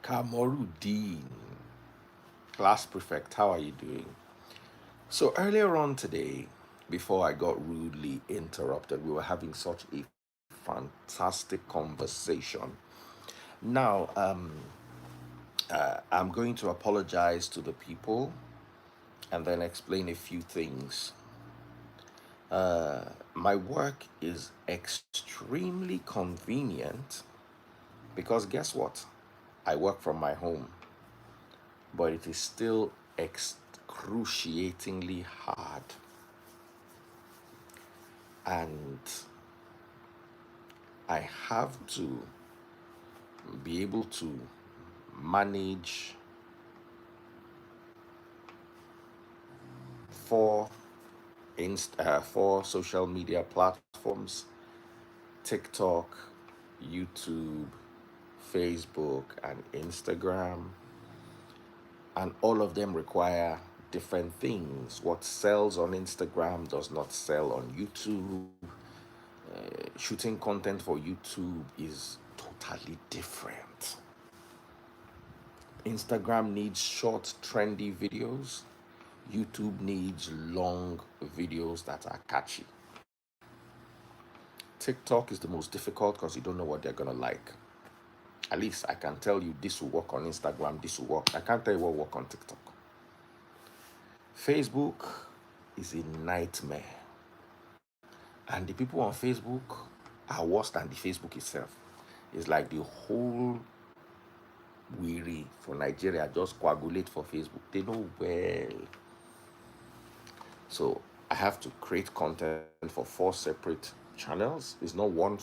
Kamorudin, class prefect, how are you doing? So earlier on today, before I got rudely interrupted, we were having such a fantastic conversation. Now, I'm going to apologize to the people and then explain a few things. My work is extremely convenient because guess what? I work from my home, but it is still excruciatingly hard. And I have to be able to manage four four social media platforms: TikTok, YouTube, Facebook, and Instagram. And all of them require different things. What sells on Instagram does not sell on YouTube. Shooting content for YouTube is totally different. Instagram needs short, trendy videos. YouTube needs long videos that are catchy. TikTok is the most difficult because you don't know what they're gonna like. At least I can tell you this will work on Instagram, this will work. I can't tell you what will work on TikTok. Facebook is a nightmare. And the people on Facebook are worse than the Facebook itself. It's like the whole weary for Nigeria just coagulate for Facebook. They know well. So I have to create content for four separate channels. It's not one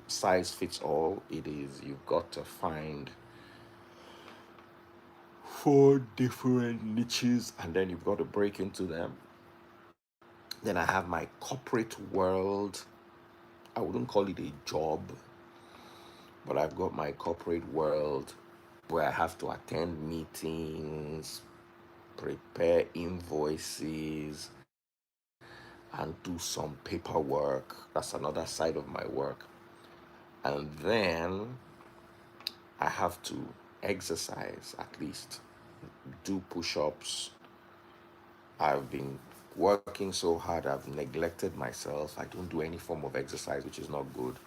size fits all. It is, you've got to find four different niches and then you've got to break into them. Then I have my corporate world. I wouldn't call it a job, but I've got my corporate world where I have to attend meetings, prepare invoices, and do some paperwork. That's another side of my work. And then I have to exercise at least, do push ups. I've been working so hard, I've neglected myself. I don't do any form of exercise, which is not good.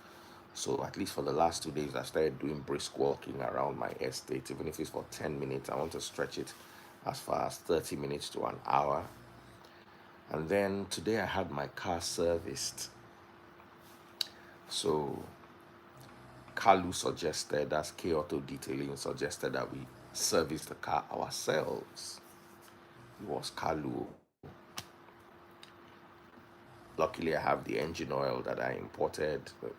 So, at least for the last 2 days, I started doing brisk walking around my estate. Even if it's for 10 minutes, I want to stretch it as far as 30 minutes to an hour. And then today, I had my car serviced. So, Kalu suggested, that's K Auto Detailing, suggested that we service the car ourselves. It was Kalu. Luckily, I have the engine oil that I imported, the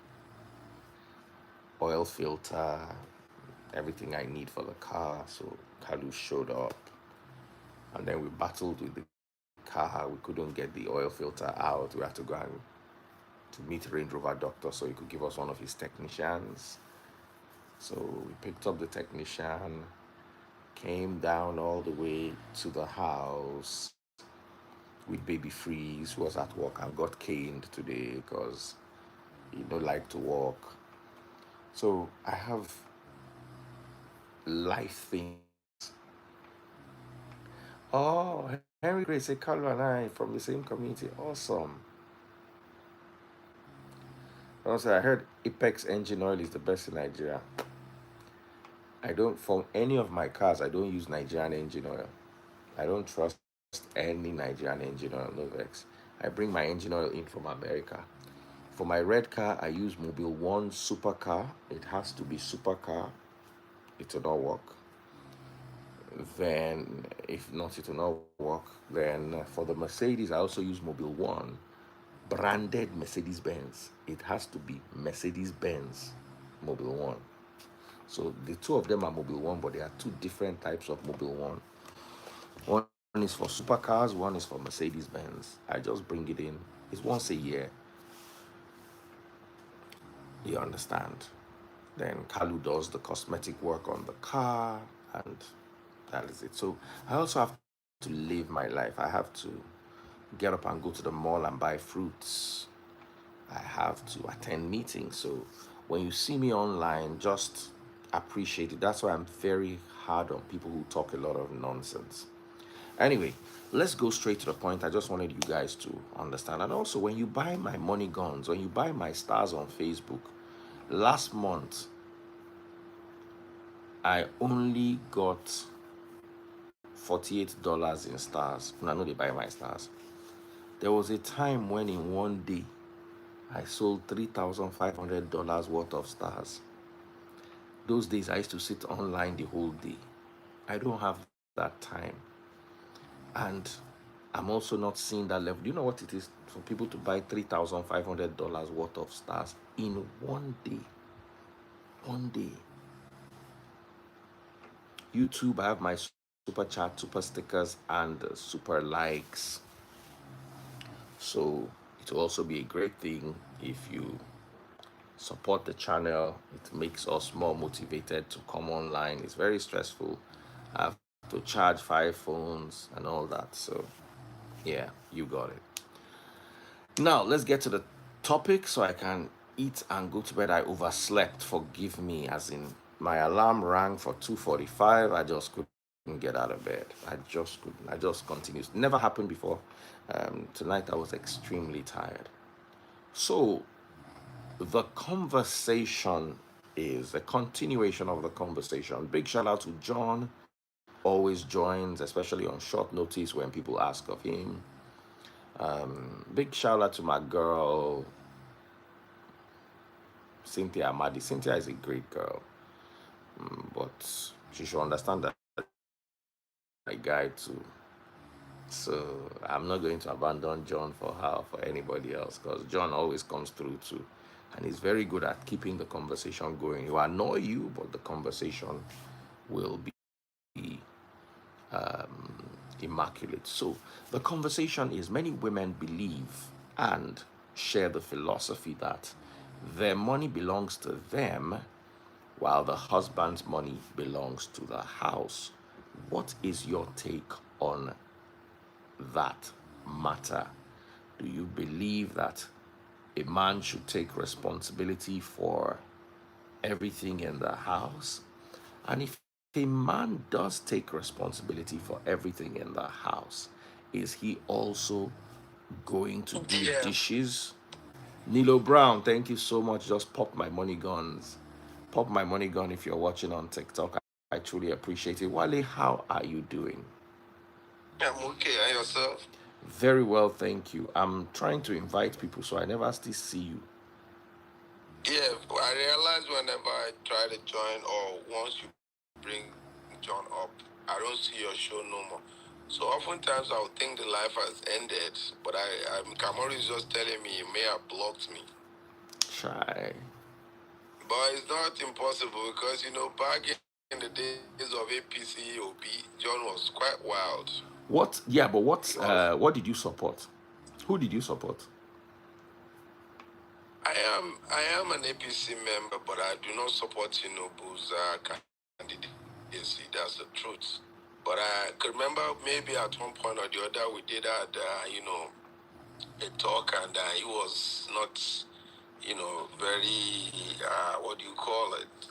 oil filter, everything I need for the car. So Kalu showed up, and then we battled with the car. We couldn't get the oil filter out. We had to go and to meet Range Rover doctor so he could give us one of his technicians. So we picked up the technician, came down all the way to the house with baby Freeze, who was at work and got caned today because he don't like to walk. So I have life things. Oh, Henry Grace, Carlo and I from the same community. Awesome. Also, I heard Apex engine oil is the best in Nigeria. I don't, for any of my cars, I don't use Nigerian engine oil. I don't trust any Nigerian engine oil, no vex. I bring my engine oil in from America. For my red car, I use Mobile One Supercar. It has to be Supercar. It will not work. Then, if not, it will not work. Then, for the Mercedes, I also use Mobile One, branded Mercedes Benz. It has to be Mercedes Benz Mobile One. So the two of them are Mobile One, but there are two different types of Mobile One. One is for supercars, one is for Mercedes Benz. I just bring it in. It's once a year. You understand? Then Kalu does the cosmetic work on the car, and that is it. So I also have to live my life. I have to get up and go to the mall and buy fruits. I have to attend meetings. So when you see me online, just appreciate it. That's why I'm very hard on people who talk a lot of nonsense. Anyway, let's go straight to the point. I just wanted you guys to understand. And also, when you buy my money guns, when you buy my stars on Facebook, last month I only got $48 in stars. And I know they buy my stars. There was a time when in one day I sold $3,500 worth of stars. Those days I used to sit online the whole day. I don't have that time. And I'm also not seeing that level. Do you know what it is for people to buy $3,500 worth of stars in one day? One day. YouTube, I have my super chat, super stickers, and super likes. So it will also be a great thing if you support the channel. It makes us more motivated to come online. It's very stressful. I have to charge 5 phones and all that. So yeah, you got it. Now let's get to the topic so I can eat and go to bed. I overslept. Forgive me. As in, my alarm rang for 2:45. I just couldn't get out of bed. I just couldn't. I just continued. Never happened before. Tonight I was extremely tired. So the conversation is a continuation of the conversation. Big shout out to John, always joins, especially on short notice when people ask of him. Big shout out to my girl, Cynthia Amadi. Cynthia is a great girl, but she should understand that my guy too. So I'm not going to abandon John for her or for anybody else because John always comes through too. And he's very good at keeping the conversation going. He will annoy you, but the conversation will be immaculate. So the conversation is many women believe and share the philosophy that their money belongs to them while the husband's money belongs to the house. What is your take on that matter? Do you believe that a man should take responsibility for everything in the house? And if a man does take responsibility for everything in the house, is he also going to do dishes? Nilo Brown, thank you so much. Just pop my money guns. Pop my money gun if you're watching on TikTok. I truly appreciate it. Wale, how are you doing? I'm okay. And yourself? Very well, thank you. I'm trying to invite people so I never still see you. Yeah, I realize whenever I try to join or once you bring John up, I don't see your show no more. So oftentimes I would think the life has ended, but Kamori is just telling me he may have blocked me. Try. But it's not impossible because, back in the days of APC, OB, John was quite wild. What? Yeah, but He was. what did you support? Who did you support? I am an APC member, but I do not support Tinubu's candidacy. That's the truth. But I could remember maybe at one point or the other we did had a talk, and he was not very what do you call it?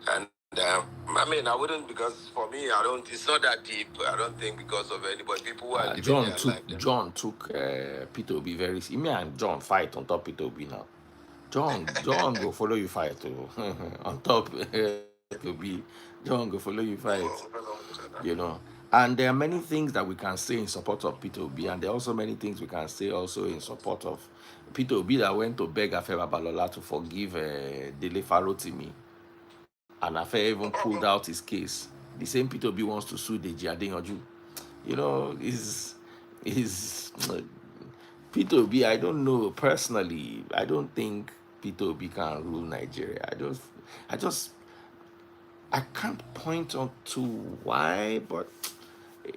And I mean, I wouldn't, because for me, I don't. It's not that deep. I don't think because of anybody. People who are living their life. John took Peter Obi very. Me and John fight on top Peter Obi now. John go follow you fight too. On top Obi. John go follow you fight. You know. And there are many things that we can say in support of Peter Obi, and there are also many things we can say also in support of Peter Obi that went to beg Afe Babalola to forgive Dele Farotimi, and Afe even pulled out his case. The same Peter Obi wants to sue Deji Adeyanju. You know, is Peter Obi. I don't know personally. I don't think Peter Obi can rule Nigeria. I just, I can't point on to why, but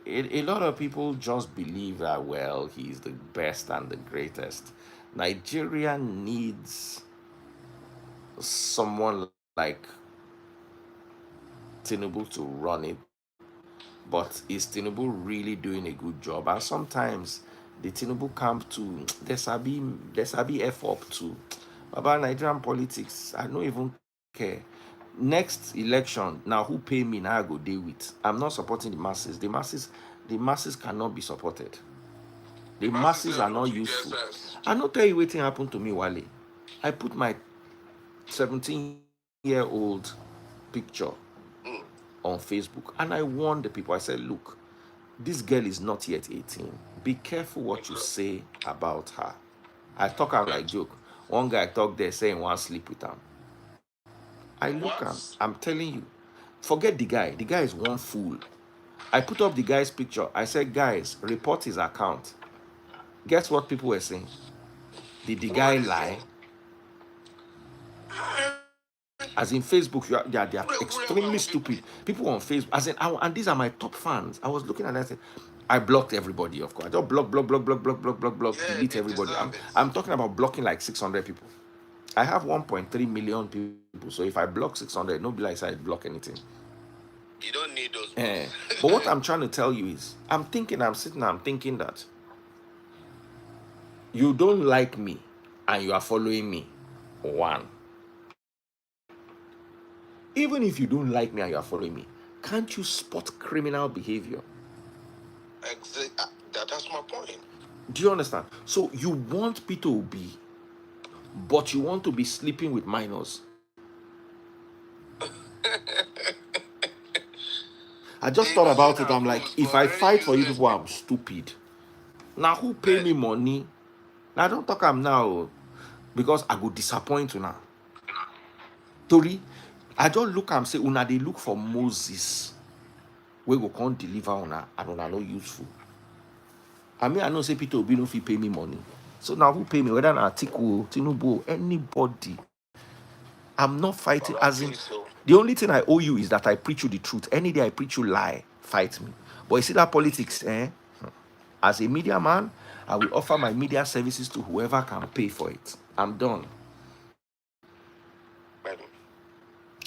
a lot of people just believe that, well, he's the best and the greatest. Nigeria needs someone like Tinubu to run it, but is Tinubu really doing a good job? And sometimes the Tinubu camp too, there's a be F up too. About Nigerian politics, I don't even care. Next election, now who pay me now I go deal with. I'm not supporting the masses. The masses cannot be supported. The Masses masses self are no not fit get useful. sense. I not tell you what happened to me, Wale. I put my 17-year-old picture Mm. on Facebook and I warned the people. I said, look, this girl is not yet 18. Be careful what you Okay. say about her. I talk am like Right. joke. One guy talk there saying want sleep with him. I look am. What? I'm telling you. Forget the guy. The guy is one fool. I put up the guy's picture. I said, guys, report his account. Guess what people were saying? Did the What are guy they lie? saying? As in Facebook, they are Who am extremely I? stupid. People on Facebook, as in, and these are my top fans. I was looking at that and said, I blocked everybody, of course. I just block, Yeah, delete they everybody. deserve it. I'm talking about blocking like 600 people. I have 1.3 million people. So if I block 600, nobody like I block anything. You don't need those Eh. ones. But what I'm trying to tell you is, I'm sitting, I'm thinking that you don't like me and you are following me. One. Even if you don't like me and you are following me, can't you spot criminal behavior? That's my point. Do you understand? So you want P2B, but you want to be sleeping with minors. I just They thought go say about it. na I'm like, rules, if but I very fight for you useless people, I'm people. stupid. Now who pay Then me money? Now don't talk am now because I go disappoint you now. Tori, I just look am say una dey look for Moses. We go come deliver una and una no useful. I mean, I know say Peter Obi no fit pay me money. So now who pay me? Whether an Atiku, Tinubu, anybody. I'm not fighting. well, As at in, least so. the only thing I owe you is that I preach you the truth. Any day I preach you lie, fight me. But you see that politics, eh? As a media man, I will offer my media services to whoever can pay for it. I'm done. But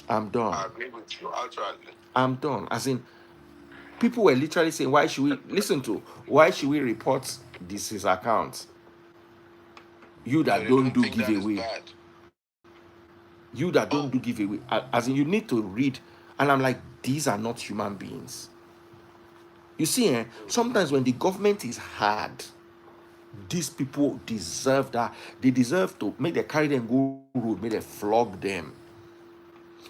I'm done. I agree with you outrightly. I'm done. As in, people were literally saying, why should we listen to? Why should we report this his account? You So that they don't don't do think that is giveaway. bad. You that don't do Oh, giveaway. As in, you need to read. And I'm like, these are not human beings. You see, sometimes when the government is hard, these people deserve that. They deserve to make them carry them go road, make them flog them.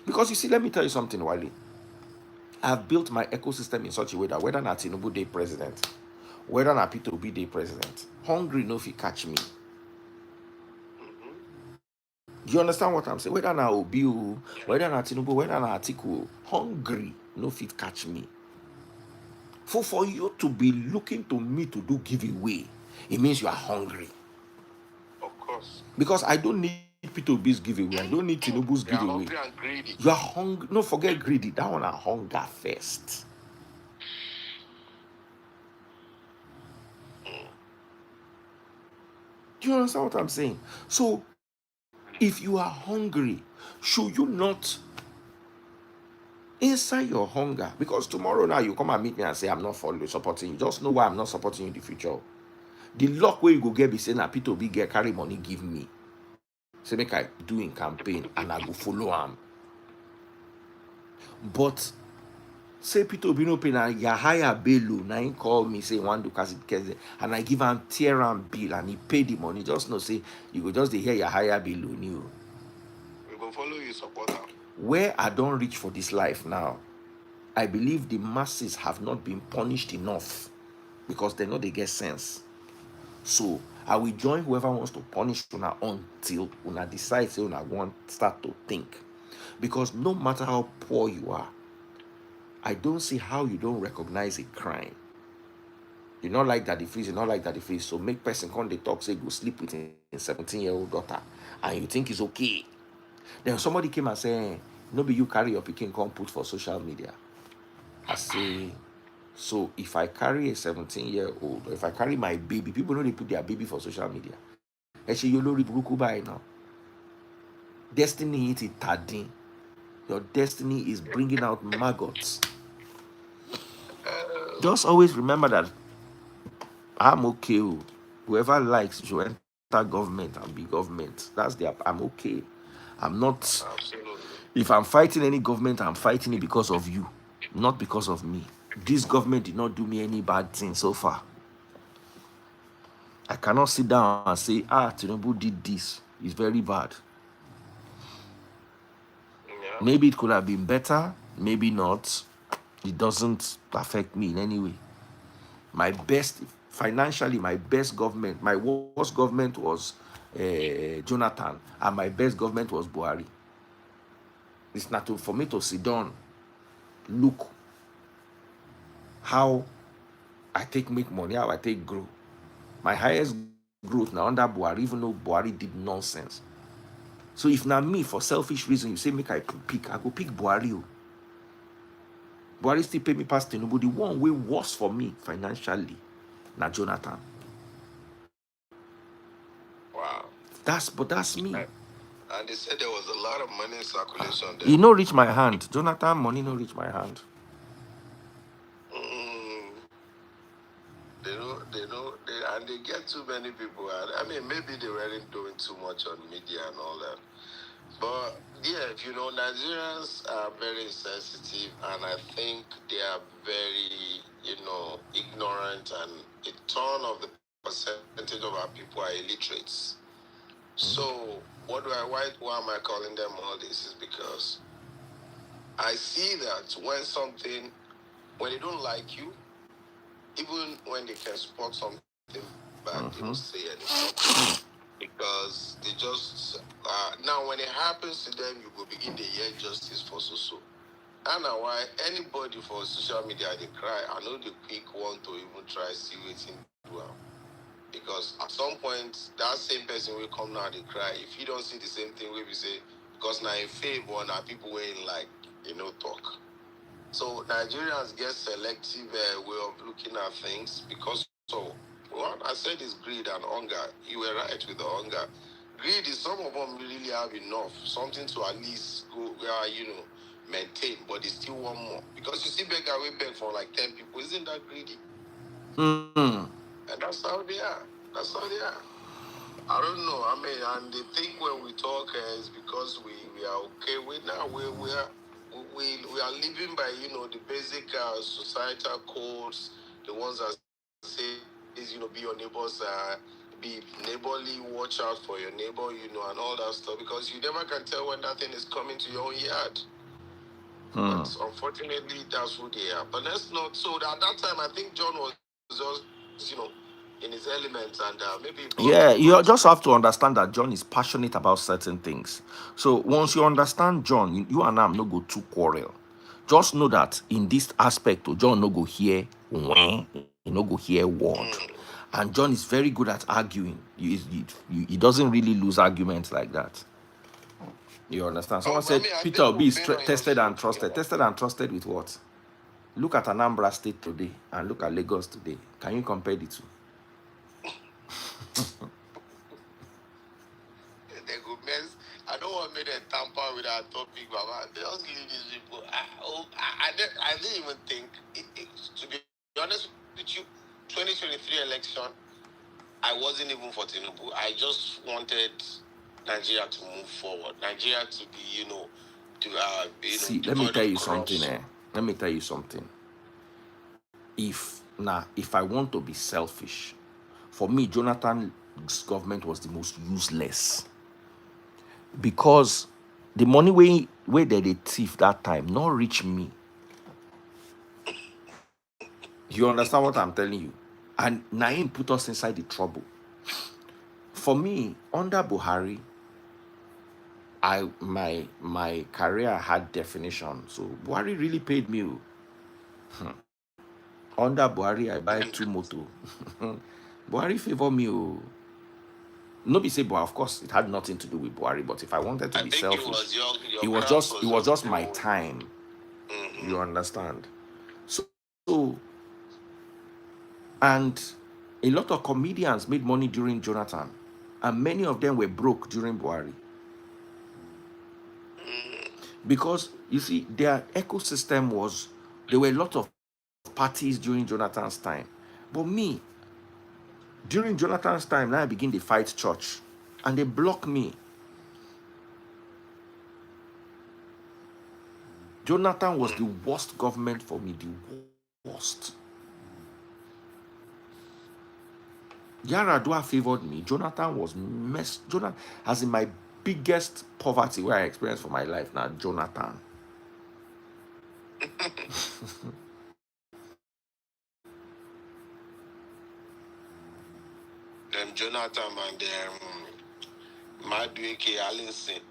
Because you see, let me tell you something, Wiley. I've built my ecosystem in such a way that whether not Tinubu Day president, whether not Peter Obi Day president, hungry no fit catch me. Do you understand what I'm saying? Whether na Obi, whether na Tinubu, whether na Atiku, hungry no fit catch me. For you to be looking to me to do giveaway, it means you are hungry. of course. Because I don't need Peter Obi's giveaway. I don't need Tinubu's They are giveaway. hungry and greedy. You are hungry. No, forget greedy. That one are hunger first. Do you understand what I'm saying? So, if you are hungry, should you not inside your hunger? Because tomorrow now you come and meet me and say I'm not following, supporting you. Just know why I'm not supporting you in the future. The luck where you go get be saying that Peter Obi get carry money give me. Say make I do in campaign and I go follow him. But say Peter Obi no pay na Yahaya Bello na him call me say one do kasi and I give him tear and bill and he pay the money. Just know say you go just dey hear Yahaya Bello new. We go follow you, support them. Where I don't reach for this life now, I believe the masses have not been punished enough because they know they get sense. So I will join whoever wants to punish una until una decide say una want start to think. Because no matter how poor you are, I don't see how you don't recognize a crime. You not like that the face, you not like that the face. So make person come they talk, say go sleep with a 17-year-old daughter, and you think it's okay. Then somebody came and say, no be you carry your pikin come put for social media. I say, so if I carry a 17-year-old, or if I carry my baby, people know they put their baby for social media. Actually, you know buruku by now. Destiny is tadin. Your destiny is bringing out maggots. Just always remember that I'm okay. Whoever likes should enter government and be government. That's I'm okay. I'm not Absolutely. If I'm fighting any government, I'm fighting it because of you, not because of me. This government did not do me any bad thing so far. I cannot sit down and say, Tinubu did this. It's very bad. Yeah. Maybe it could have been better, maybe not. It doesn't affect me in any way. My best, financially, my best government, my worst government was Jonathan, and my best government was Buhari. It's not for me to sit down, look how I take make money, how I take grow. My highest growth now under Buhari, even though Buhari did nonsense. So if now me, for selfish reason, you say make I pick, I go pick Buhari. Buhari still pay me past Tinubu. The one way worse for me financially, na Jonathan. Wow. That's me. And they said there was a lot of money in circulation He then. no reach my hand. Jonathan money no reach my hand. Mm, and they get too many people. I mean, maybe they weren't doing too much on media and all that. But yeah, Nigerians are very insensitive, and I think they are very, ignorant, and a ton of the percentage of our people are illiterates. So, why am I calling them all this? Is because I see that when they don't like you, even when they can spot something bad, they don't say anything because they just now when it happens to them, you go begin to hear justice for so. And now why anybody for social media they cry, I know the quick want to even try see waiting do am. Because at some point that same person will come now they cry. If you don't see the same thing, we will say because now in favor now people will like talk. So Nigerians get selective way of looking at things because what I said is greed and hunger. You were right with the hunger. Greed is some of them really have enough, something to at least go maintain, but they still want more. Because you see beggar we beg for like 10 people, isn't that greedy? Mm. And that's how they are. That's how they are. I don't know. I mean, and they think when we talk is because we are okay. We are living by the basic societal codes, the ones that says be your neighbors, be neighborly, watch out for your neighbor, and all that stuff because you never can tell when that thing is coming to your own yard. But unfortunately, that's who they are. But let's not. So at that time, I think John was just in his element, and maybe he brought too Yeah, much. you just have to understand that John is passionate about certain things. So once you understand John, you and I no go too quarrel. Just know that in this aspect, John no go hear when, he no go hear word. And John is very good at arguing. He doesn't really lose arguments like that. You understand? Someone I said mean, I Peter think Obi we've is been on your tested show and trusted. together. Tested and trusted with what? Look at Anambra State today and look at Lagos today. Can you compare the two? They go mess. I don't want me to tamper with our topic, Baba. They just leave these people. I didn't even think. To be honest with you, 2023 election, I wasn't even for Tinubu. I just wanted Nigeria to move forward. Nigeria to be, See, let me devoid tell of you something, corruption. Let me tell you something. If I want to be selfish, for me, Jonathan's government was the most useless because the money where they thief that time not reach me. You understand what I'm telling you? And Naim put us inside the trouble. For me, under Buhari, my career had definition. So Buhari really paid me. Under Buhari, I buy And 2 motor. Buhari favor me. No be say, but of course, it had nothing to do with Buhari. But if I wanted to I be think it selfish, was your it was class just it was was just just my still. time. Mm-hmm. You understand? So and a lot of comedians made money during Jonathan, and many of them were broke during Buhari because you see their ecosystem was there were a lot of parties during Jonathan's time, but me during Jonathan's time now I begin to fight church, and they block me. Jonathan was the worst government for me, the worst. Yaradua favored me. Jonathan was Jonathan, as in my biggest poverty where I experienced for my life now, Jonathan. Them Jonathan and them Madueke Allinson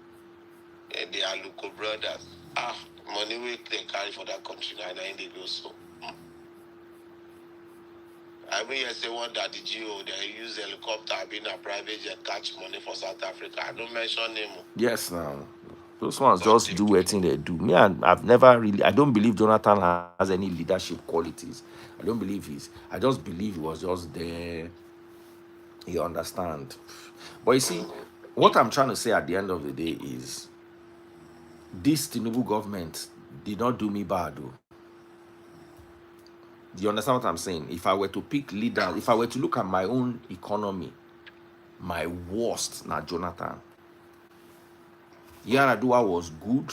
and the Aluko brothers. Money we they carry for that country now, and they do so. I mean, you say one that the GO, they use helicopter, being a private jet, catch money for South Africa. I don't mention him. Yes, now. Those ones God just take do the what they do. Me, I've never really, I don't believe Jonathan has any leadership qualities. I don't believe I just believe he was just there. You understand? But you see, what I'm trying to say at the end of the day is this Tinubu government did not do me bad, though. Do you understand what I'm saying? If I were to pick leaders, if I were to look at my own economy, my worst, now Jonathan. Yaradua was good.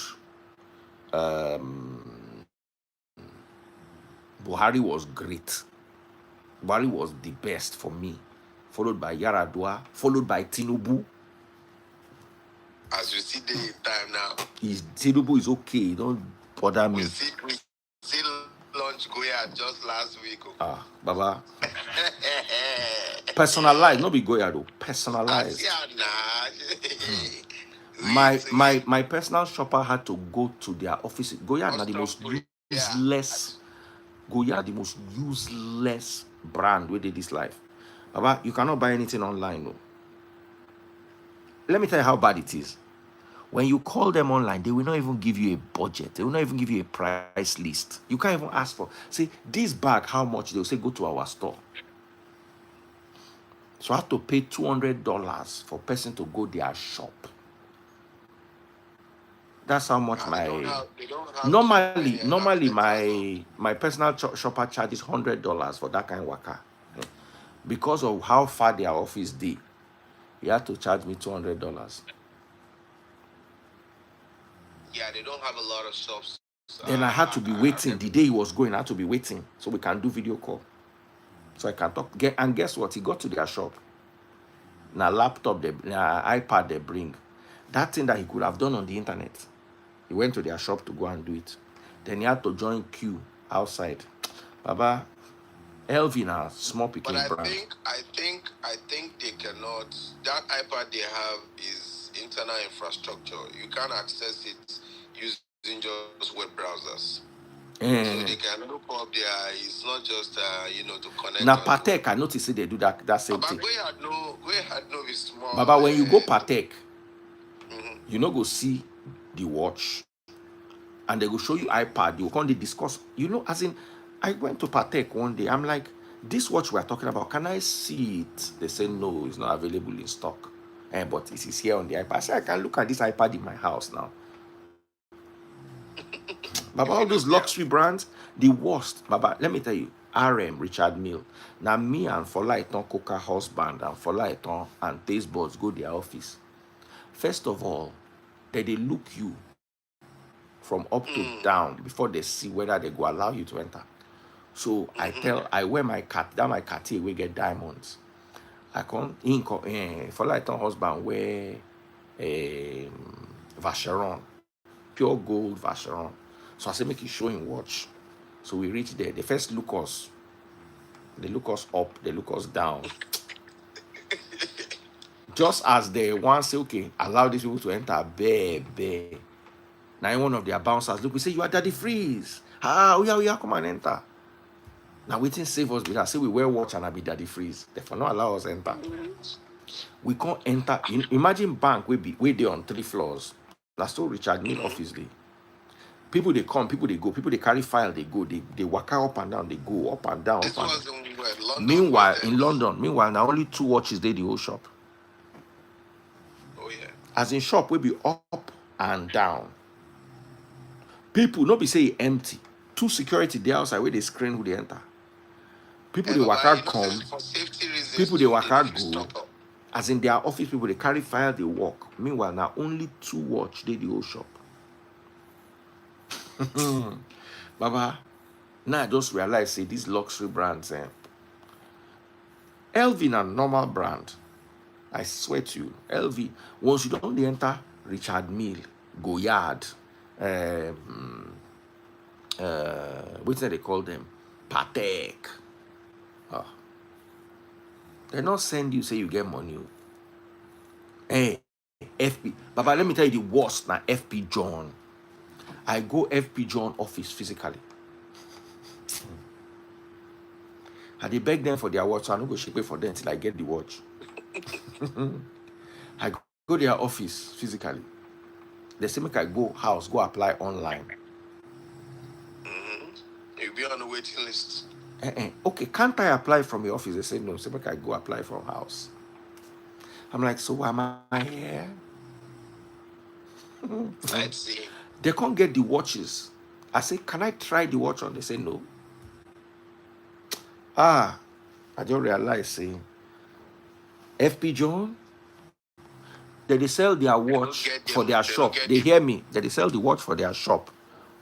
Buhari was great. Buhari was the best for me. Followed by Yaradua, followed by Tinubu. As we see the time now. Tinubu is okay. Don't bother me. We see launch Goya just last week. Baba. Personalized, not be Goya though. Personalized. My personal shopper had to go to their office. Goya are the most useless. Goya are the most useless brand within this life. Baba, you cannot buy anything online. No. Let me tell you how bad it is. When you call them online, they will not even give you a budget. They will not even give you a price list. You can't even ask for, say, this bag, how much? They'll say, go to our store. So I have to pay $200 for a person to go their shop. That's how much normally my personal shopper charges $100 for that kind of worker. Because of how far their office did, he had to charge me $200. Yeah, they don't have a lot of shops. Then I had to be waiting. The day he was going, I had to be waiting so we can do video call. So I can talk. And guess what? He got to their shop. Now laptop, iPad they bring. That thing that he could have done on the internet. He went to their shop to go and do it. Then he had to join queue outside. Baba, Elvin has small picking brand. But I think they cannot. That iPad they have is internal infrastructure. You can't access it using just web browsers. So they can look up there. It's not just to connect. Now Patek, I noticed they do that same thing. We had no small. Baba, when you go Patek, you know go see the watch, and they will show you iPad. You can discuss. As in, I went to Patek one day. I'm like, this watch we're talking about, can I see it? They say no, it's not available in stock. But it is here on the iPad. I said, I can look at this iPad in my house now. Baba, all those luxury brands, the worst. Baba, let me tell you, RM, Richard Mille. Now me and Folaiton Coca husband and Folaiton and Taste Buds go their office. First of all, they look you from up to down before they see whether they go allow you to enter. So I wear my Cartier, we get diamonds. I come in Folaiton husband wear Vacheron, pure gold Vacheron. So I say, make you show him watch. So we reach there. They first look us. They look us up. They look us down. Just as they want say, okay, allow these people to enter. Bear. Now one of their bouncers look, we say, you are Daddy Freeze. We are come and enter. Now we think save us because say we wear watch and I be Daddy Freeze. Therefore not allow us enter. We can't enter. Imagine bank we there on 3 floors. That's still Richard Mille office day. People they come, people they go, people they carry file, they go, they walk up and down, they go up and down. This was in London. Meanwhile, in London, now only 2 watches they the whole shop. Oh yeah. As in shop, we be up and down. People not be say empty. 2 security there outside where they screen who they enter. People they walk out come. People they walk out go. As in their office, people they carry file, they walk. Meanwhile, now only 2 watch they the whole shop. Baba, now I just realize, say, these luxury brands, LV na normal brand. I swear to you, LV, once you don't enter Richard Mille, Goyard, what's that they call them? Patek. They not send you, say you get money. Hey, FP. Baba, let me tell you the worst na FP John. I go FP John office physically. I dey beg them for their watch, so I no go ship it for them till I get the watch. I go their office physically. They say make I go house, go apply online. You'll be on the waiting list. Okay, can't I apply from your office? They say no. Say make I go apply from house. I'm like, so why am I here? Let's see. They can't get the watches. I say, can I try the watch on? They say no. I don't realize, say, FP John, they sell their watch for their shop. They hear me. They sell the watch for their shop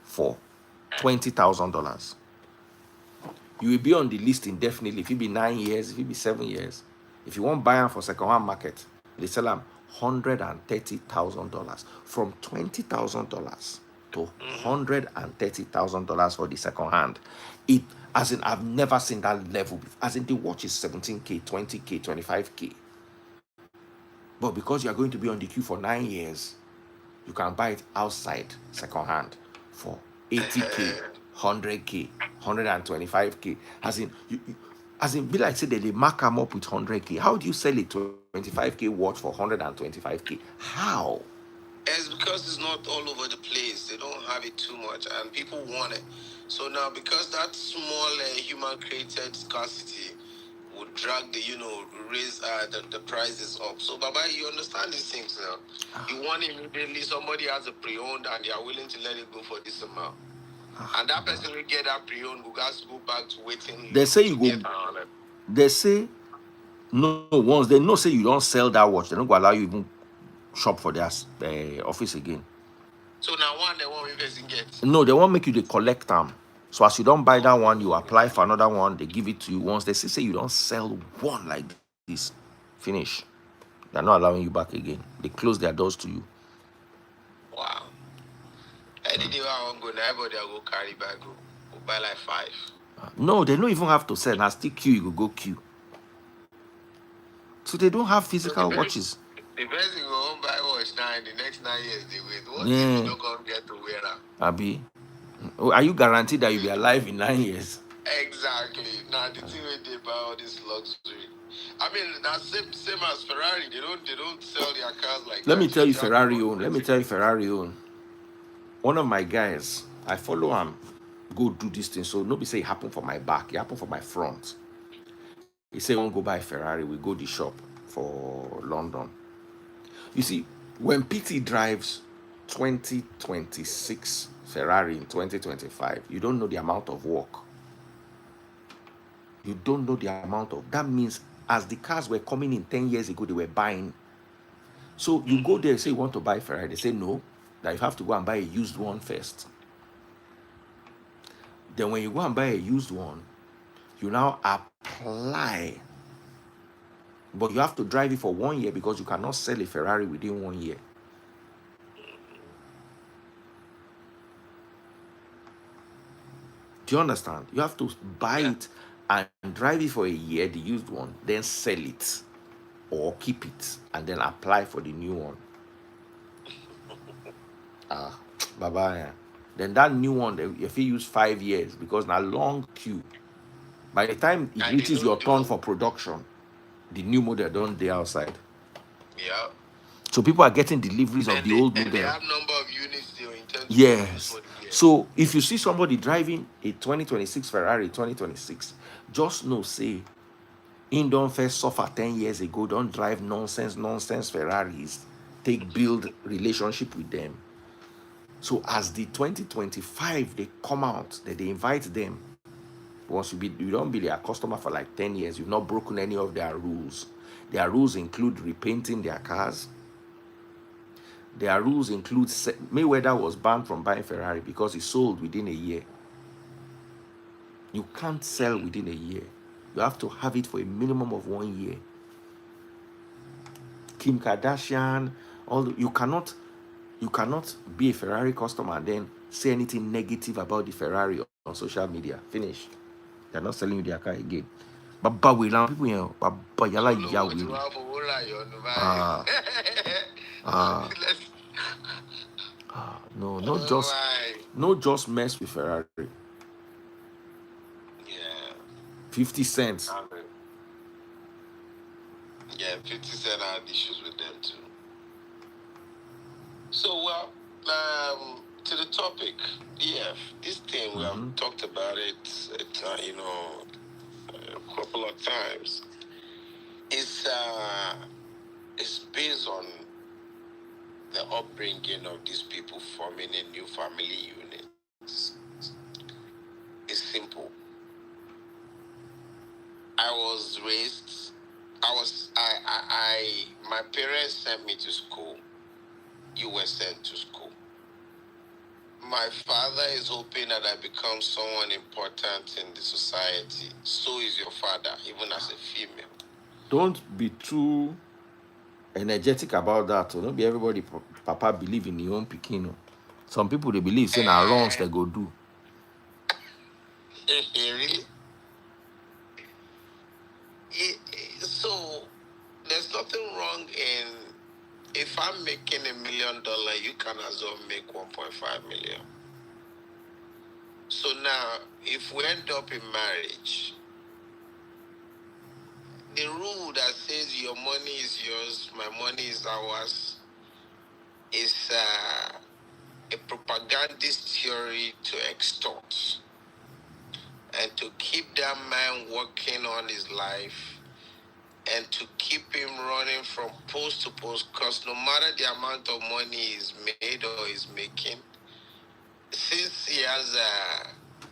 for $20,000. You will be on the list indefinitely. If it be 9 years, if it be 7 years. If you want buy them for second-hand market, they sell them $130,000 from $20,000 to $130,000 for the second hand. It, as in, I've never seen that level. As in, the watch is 17K, 20K, 25K. But because you are going to be on the queue for 9 years, you can buy it outside second hand for 80K, 100K, 125K. As in, be like say they mark them up with 100K. How do you sell a 25K watch for 125K? How? It's because it's not all over the place. They don't have it too much, and people want it. So now, because that small human-created scarcity would drag raise the prices up. So, Baba, you understand these things now. You want immediately, somebody has a pre-owned, and they are willing to let it go for this amount. And that person will get that pre-owned, will have to go back to waiting. They say you go. They say no. Once they know say you don't sell that watch, they don't go allow you even shop for their office again. So now one they want person get. No, they won't make you the collect them. So as you don't buy that one, you apply for another one. They give it to you. Once they say you don't sell one like this, finish. They're not allowing you back again. They close their doors to you. Wow. Any day I want go, everybody will go carry back, go buy like 5. No, they don't even have to sell. Now still queue, you go queue. So they don't have physical watches. The person go home buy watch now, in the next 9 years they wait. What if you don't come get to wear them? Abi, are you guaranteed that you'll be alive in 9 years? Exactly. Now the thing where they buy all this luxury. I mean, that's same as Ferrari. They don't sell their cars like Let that. me tell you Ferrari own. Let me tell you Ferrari own. One of my guys, I follow him, go do this thing. So nobody say it happened for my back. It happened for my front. He say, won't go buy Ferrari. We go the shop for London. You see, when PT drives 2026 Ferrari in 2025, you don't know the amount of work. You don't know the amount of. That means as the cars were coming in 10 years ago, they were buying. So you go there and say you want to buy Ferrari. They say no, that you have to go and buy a used one first. Then when you go and buy a used one, you now apply. But you have to drive it for 1 year because you cannot sell a Ferrari within 1 year. Do you understand? You have to buy it and drive it for a year, the used one, then sell it or keep it and then apply for the new one. Bye-bye. Then that new one, if you use 5 years, because now long queue. By the time it reaches your turn for production, the new model don't be outside. Yeah. So people are getting deliveries of the old model. They have number of units they intend to Yes. So if you see somebody driving a 2026 Ferrari 2026, just know, say, in don't first suffer 10 years ago, don't drive nonsense Ferraris. Build relationship with them. So as the 2025 they come out, that they invite them. Once you don't be their customer for like 10 years, you've not broken any of their rules. Their rules include repainting their cars, Their rules include Mayweather was banned from buying Ferrari because he sold within a year. You can't sell within a year. You have to have it for a minimum of 1 year. Kim Kardashian, you cannot be a Ferrari customer and then say anything negative about the Ferrari on social media. Finish. They're not selling you their car again. Baba we lang people here. Baba yala So ya look what you wiri. have for you Ah, ah, Let's, no, not oh just, my. not just mess with Ferrari. Yeah. 50 cents. Yeah, 50 Cent had issues with them too. So, well, to the topic, yeah, this thing we have Mm-hmm. talked about a couple of times. It's it's based on the upbringing of these people forming a new family unit. It's simple. I was raised. My parents sent me to school. You were sent to school. My father is hoping that I become someone important in the society. So is your father, even as a female. Don't be too energetic about that. Don't be everybody papa believe in your own pikin. Some people they believe saying na runs they go do. Really? So there's nothing wrong in if I'm making $1 million, you can as well make 1.5 million. So now, if we end up in marriage, the rule that says your money is yours, my money is ours, is a propagandist theory to extort and to keep that man working on his life and to keep him running from post to post, because no matter the amount of money he's made or is making, since he has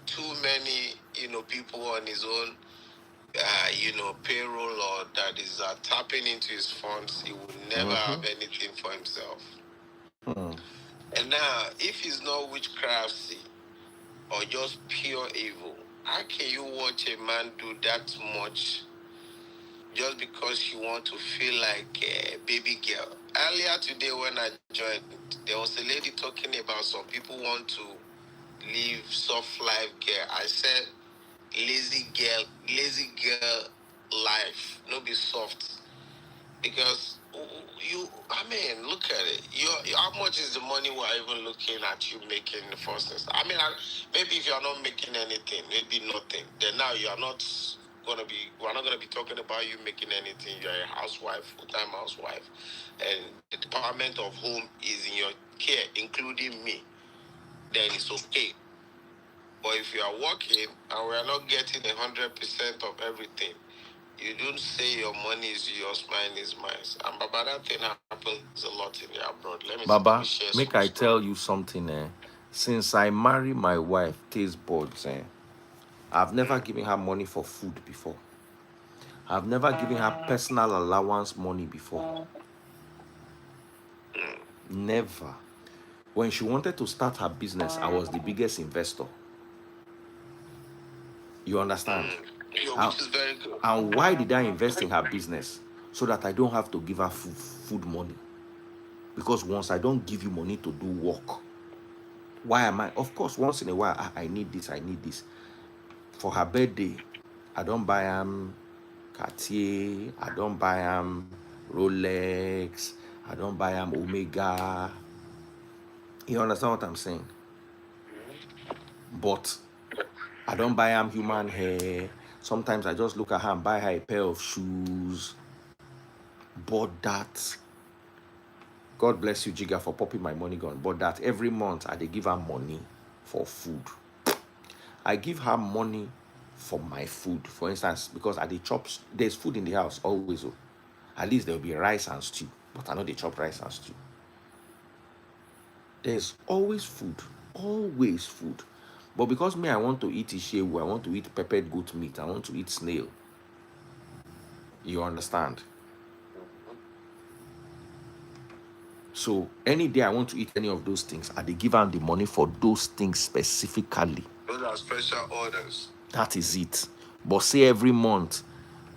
too many people on his own payroll, or that is tapping into his funds, he will never Mm-hmm. have anything for himself. Hmm. And now, if he's not witchcrafty or just pure evil, how can you watch a man do that much just because you want to feel like a baby girl? Earlier today when I joined, there was a lady talking about some people want to live soft life girl. I said lazy girl life, no be soft. Because I mean, look at it. How much is the money we're even looking at you making in the first instance? I mean, maybe if you're not making anything, maybe nothing, then now we're not gonna be talking about you making anything. You're a housewife, full-time housewife, and the department of home is in your care, including me. Then it's okay. But if you are working and we are not getting 100% of everything, you don't say your money is yours, mine is mine. And Baba, that thing happens a lot in the abroad. Let me Baba, share some make I story. tell you something. Since I marry my wife, taste buds. I've never given her money for food before. I've never given her personal allowance money before. Never. When she wanted to start her business, I was the biggest investor. You understand? Which is very good. And why did I invest in her business? So that I don't have to give her food money. Because once I don't give you money to do work, why am I? Of course, once in a while, I need this, I need this. For her birthday, I don't buy Cartier, I don't buy Rolex, I don't buy Omega. You understand what I'm saying? But I don't buy human hair. Sometimes I just look at her and buy her a pair of shoes. But that, God bless you, Jigga, for popping my money gun. But that every month I dey give her money for food. I give her money for my food. For instance, because at the chops, there's food in the house always. Oh. At least there will be rice and stew. But I know they chop rice and stew. There's always food. Always food. But because me, I want to eat ishewu, I want to eat peppered goat meat, I want to eat snail. You understand? So any day I want to eat any of those things, I dey give am the money for those things specifically. Those are special orders. That is it. But say every month,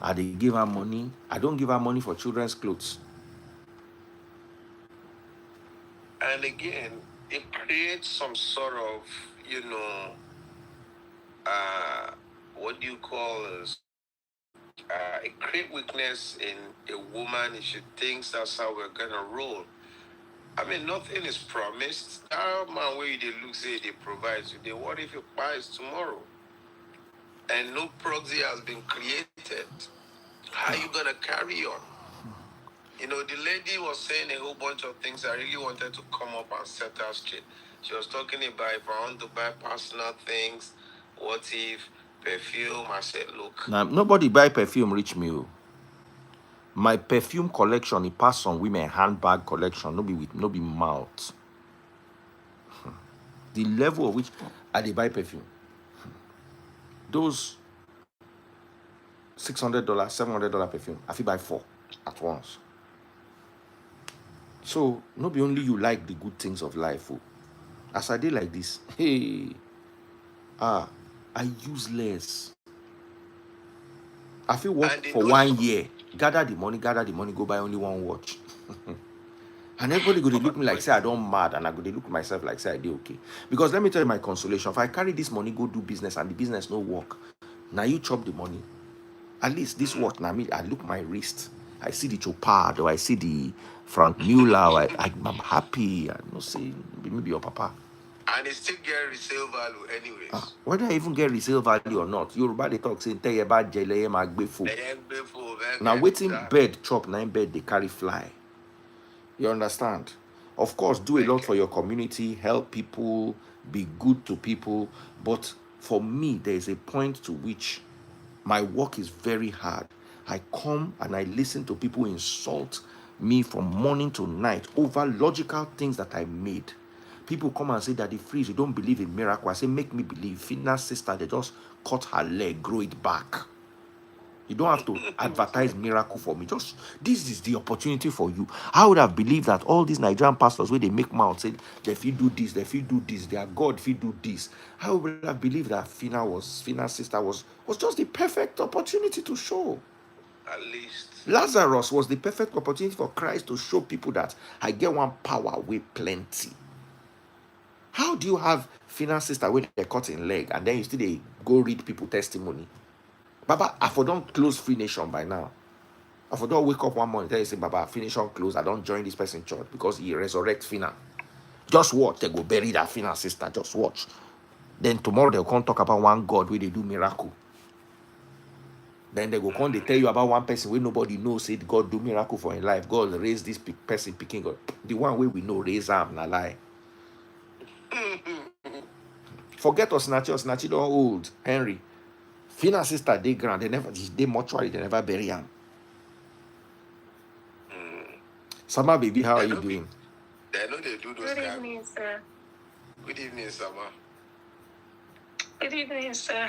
I dey give her money. I don't give her money for children's clothes. And again, it creates some sort of, what do you call this? A great weakness in a woman if she thinks that's how we're gonna roll. I mean, nothing is promised. That man where they look say they provide today. What if it buys tomorrow? And no proxy has been created. How are you gonna carry on? The lady was saying a whole bunch of things I really wanted to come up and set her straight. She was talking about if I want to buy personal things, what if perfume? I said, look. Now nobody buy perfume reach me. My perfume collection, it pass on women handbag collection, no be mouth. The level of which I dey buy perfume. Those $600, $700 perfume, I fit buy 4 at once. So no be only you like the good things of life. As I did like this, hey, I use less. I feel work for 1 year, gather the money, go buy only one watch. And everybody go dey look me like say I don't mad, and I go dey look myself like say I did okay. Because let me tell you my consolation. If I carry this money, go do business, and the business no work, now you chop the money. At least this watch, now me, I look my wrist, I see the chopard, or I see the Frank Mueller, I'm happy. I don't say maybe your papa. And it still get resale value anyways. Whether I even get resale value or not, Yoruba they talk say tell you about jelly magbefo. Now waiting bed chop 9 bed they carry fly. You understand? Of course, do a lot for your community, help people, be good to people. But for me, there is a point to which my work is very hard. I come and I listen to people insult me from morning to night over logical things that I made. People come and say that the freeze, you don't believe in miracle. I say, make me believe. Fina's sister, they just cut her leg, grow it back. You don't have to advertise miracle for me. Just this is the opportunity for you. I would have believed that all these Nigerian pastors where they make mouth say they if you do this, they if you do this, their God if you do this. I would have believed that Fina's sister was just the perfect opportunity to show. At least Lazarus was the perfect opportunity for Christ to show people that I get one power with plenty. How do you have Fina's sister when they cut in leg and then you still they go read people testimony? Baba, I for don't close Free Nation by now. I for don't wake up one morning and tell you say, Baba, Free Nation close. I don't join this person church because he resurrect Fina. Just watch. They go bury that Fina sister. Just watch. Then tomorrow they'll come talk about one God where they do miracle. Then they go come, they tell you about one person where nobody knows, say God do miracle for his life. God raise this person picking God. The one way we know raise arm, na lie. Forget Osinachi don't old, Henry. Fina sister, they grand, they mortuary, they never bury him. Sama baby, how are you doing? They know they do those. Good evening, sir. Good evening, Sama. Good evening, sir.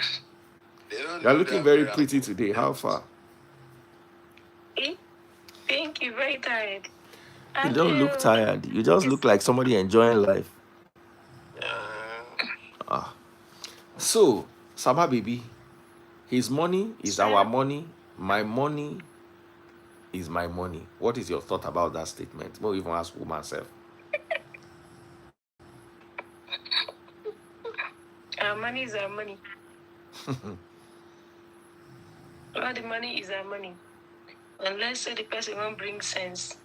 You're looking very pretty today. How far? Thank you. Very tired. You don't look tired. You just look like somebody enjoying life. So, Sama baby, his money is our money. My money is my money. What is your thought about that statement? Don't even ask woman self. Our money is our money. All the money is our money. Unless the person won't bring sense.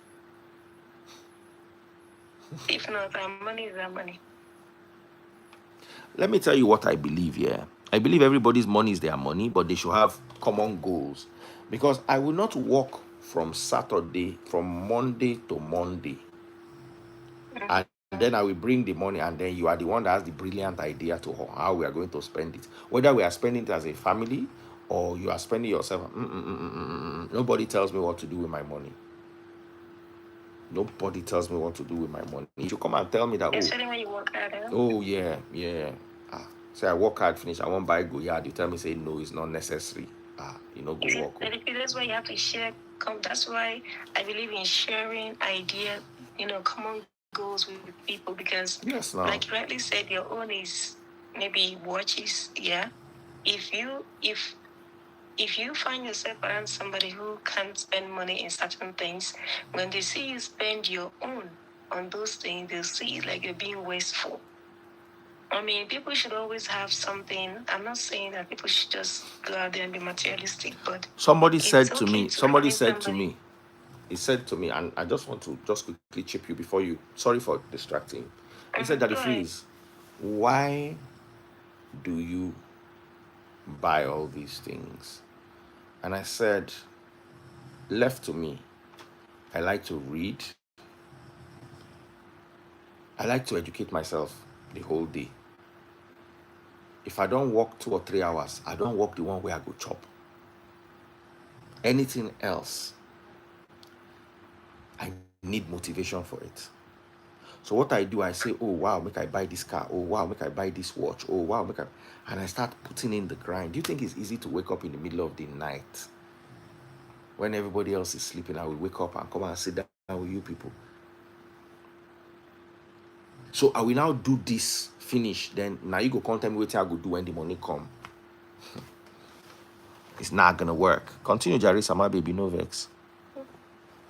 If not, our money is our money. Let me tell you what I believe here. I believe everybody's money is their money, but they should have common goals. Because I will not work from Monday to Monday. And then I will bring the money, and then you are the one that has the brilliant idea to how we are going to spend it. Whether we are spending it as a family or you are spending yourself. Nobody tells me what to do with my money. Nobody tells me what to do with my money. If you come and tell me that, especially when you work hard, huh? Oh, yeah. Say I work hard, finish, I won't buy go yard. You tell me, say, no, it's not necessary. Go work. That's why you have to share That's why I believe in sharing ideas, common goals with people, because Yes, like you now. rightly said, your own is maybe watches, yeah. If you if you find yourself around somebody who can't spend money in certain things, when they see you spend your own on those things, they'll see it like you're being wasteful. I mean, people should always have something. I'm not saying that people should just go out there and be materialistic, but Somebody it's said to okay me, to somebody find said to somebody. me, he said to me, and I just want to just quickly chip you before you, sorry for distracting. He said, Daddy Go ahead. Freeze, why do you buy all these things? And I said, left to me, I like to read, I like to educate myself the whole day. If I don't work 2 or 3 hours, I don't work the one where I go chop. Anything else, I need motivation for it. So what I do, I say, oh wow, make I buy this car. Oh wow, make I buy this watch. Oh wow, make I, and I start putting in the grind. Do you think it's easy to wake up in the middle of the night when everybody else is sleeping? I will wake up and come and sit down with you people. So I will now do this, finish. Then now you go contact me what I go do when the money come. It's not gonna work. Continue, Jarissa, my baby, no vex.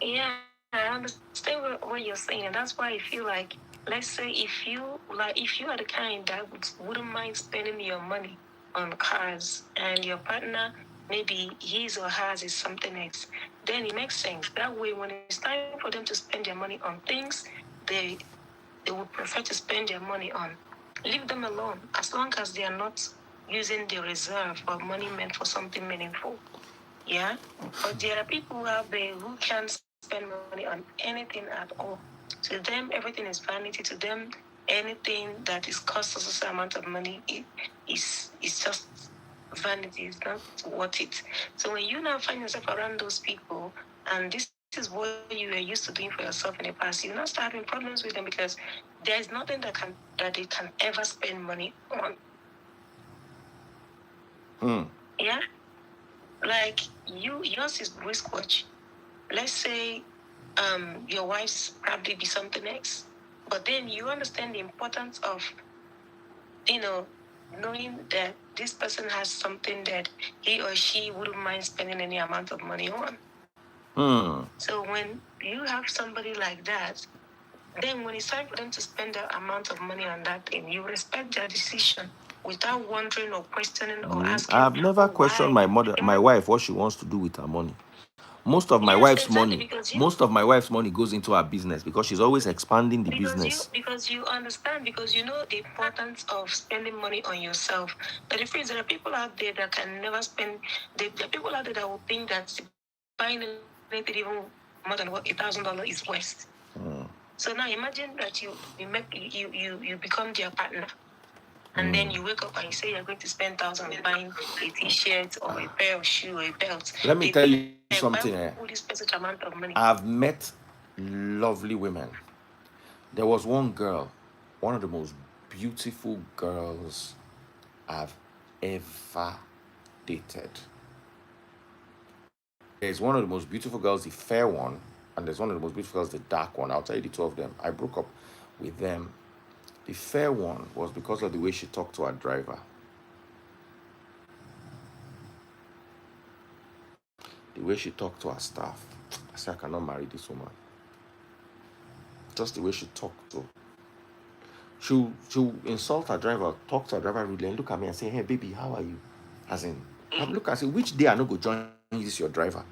Yeah, I understand what you're saying, and that's why I feel like, let's say if you are the kind that wouldn't mind spending your money on cars, and your partner maybe his or hers is something else, then it makes sense. That way, when it's time for them to spend their money on things they they would prefer to spend their money on, leave them alone as long as they are not using the reserve or money meant for something meaningful. Yeah. But there are people out there who can't spend money on anything at all. To them, everything is vanity. To them, anything that is cost a certain amount of money is just vanity. It's not worth it. So when you now find yourself around those people, and this is what you were used to doing for yourself in the past, you now start having problems with them, because there is nothing that they can ever spend money on. Yeah. Like yours is wristwatch. Let's say your wife's probably be something else, but then you understand the importance of, you know knowing that this person has something that he or she wouldn't mind spending any amount of money on. So when you have somebody like that, then when it's time for them to spend the amount of money on that thing, you respect their decision without wondering or questioning or asking, I've never questioned why. my wife, what she wants to do with her money. Yes, exactly, Most of my wife's money goes into her business because she's always expanding the business. because you understand, because you know the importance of spending money on yourself. But the thing is, there are people out there that can never spend. There are people out there that will think that buying anything even more than what $1,000 is worth. So now imagine that you become their partner, and then you wake up and you say you're going to spend thousands buying a T-shirt or a pair of shoes or a belt. Let me They tell think you that, why something. would you spend such amount of money? I've met lovely women. There was one girl, one of the most beautiful girls I've ever dated. There's one of the most beautiful girls, the fair one, and there's one of the most beautiful girls, the dark one. I'll tell you the two of them. I broke up with them. The fair one was because of the way she talked to her driver. The way she talked to her staff. I said, I cannot marry this woman. Just the way she talked to. She'll insult her driver, talk to her driver rudely, and look at me and say, hey, baby, how are you? As in, I look and say, which day I no go join this your driver?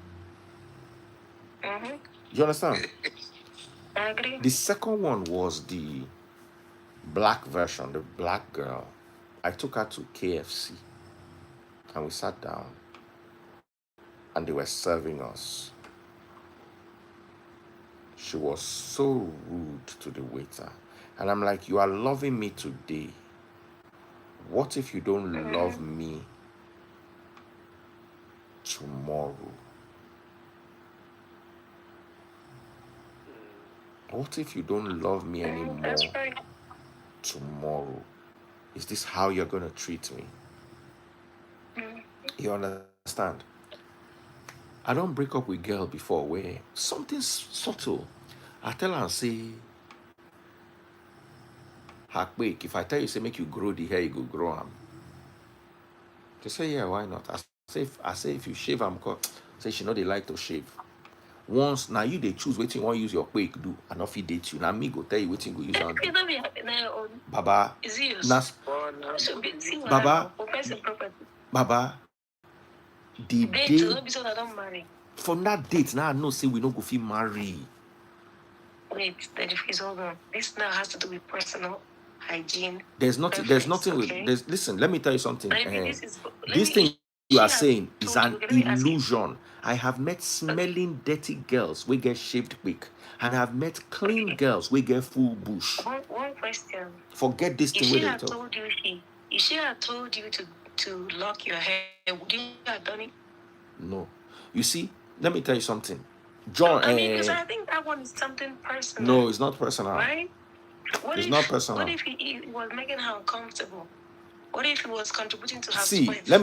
You understand? I agree. The second one was the black version, the black girl. I took her to KFC and we sat down and they were serving us. She was so rude to the waiter. And I'm like, you are loving me today. What if you don't love me tomorrow? What if you don't love me anymore That's right. tomorrow? Is this how you're going to treat me? You understand? I don't break up with girl before where something subtle. I tell her and say, heartbreak. If I tell you, say make you grow the hair, you go grow them. They say, yeah, why not? I say if you shave, I'm called. Say she know they like to shave. Once now you they choose waiting one use your quick do and not fit date you. Now me go tell you waiting go use and do. Baba, Is it nas, Baba, Baba, the date day to episode I don't marry. from that date now I know say we no go fit marry. Wait, then if he's hold on. This now has to do with personal hygiene. There's nothing. There's nothing with. There's listen. Let me tell you something. This thing you are saying is an illusion. I have met smelling dirty girls we get shaved quick, and I have met clean girls we get full bush. One question. Forget this thing. If she had told you to lock your hair, would you have done it? No. You see, let me tell you something. John. Because I think that one is something personal. No, it's not personal. Right? It's not personal. What if he was making her uncomfortable? What if he was contributing to her sweat? Let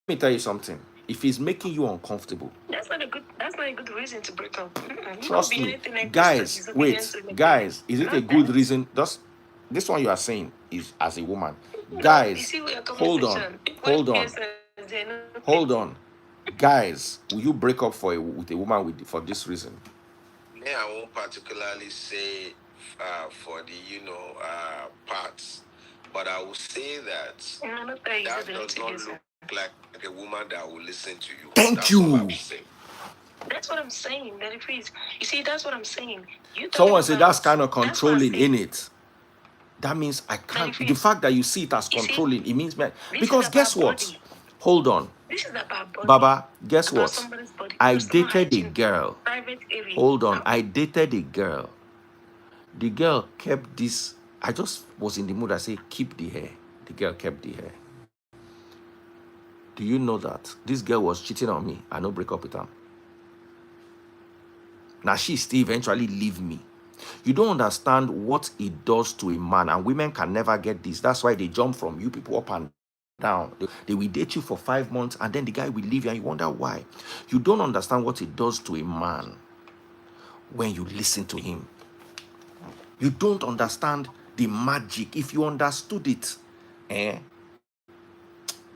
me tell you something. If he's making you uncomfortable, that's not a good reason to break up. Trust me, guys. Wait, guys, is it a good reason? This one you are saying is as a woman, guys. Hold on. Guys, will you break up with a woman for this reason? Yeah, I won't particularly say for the parts, but I will say that that does not look like a woman that will listen to you. Thank you. That's what I'm saying. That if you see, that's what I'm saying. Someone said that's kind of controlling in it. That means I can't. The fact that you see it as controlling, it means because guess what? Hold on. This is about body. Baba, guess what? I dated a girl. Hold on. I dated a girl. The girl kept this. I just was in the mood. I say, keep the hair. The girl kept the hair. Do you know that this girl was cheating on me? I no break up with her. Now she still eventually leave me. You don't understand what it does to a man, and women can never get this. That's why they jump from you people up and down. They will date you for 5 months, and then the guy will leave you, and you wonder why. You don't understand what it does to a man when you listen to him. You don't understand the magic. If you understood it,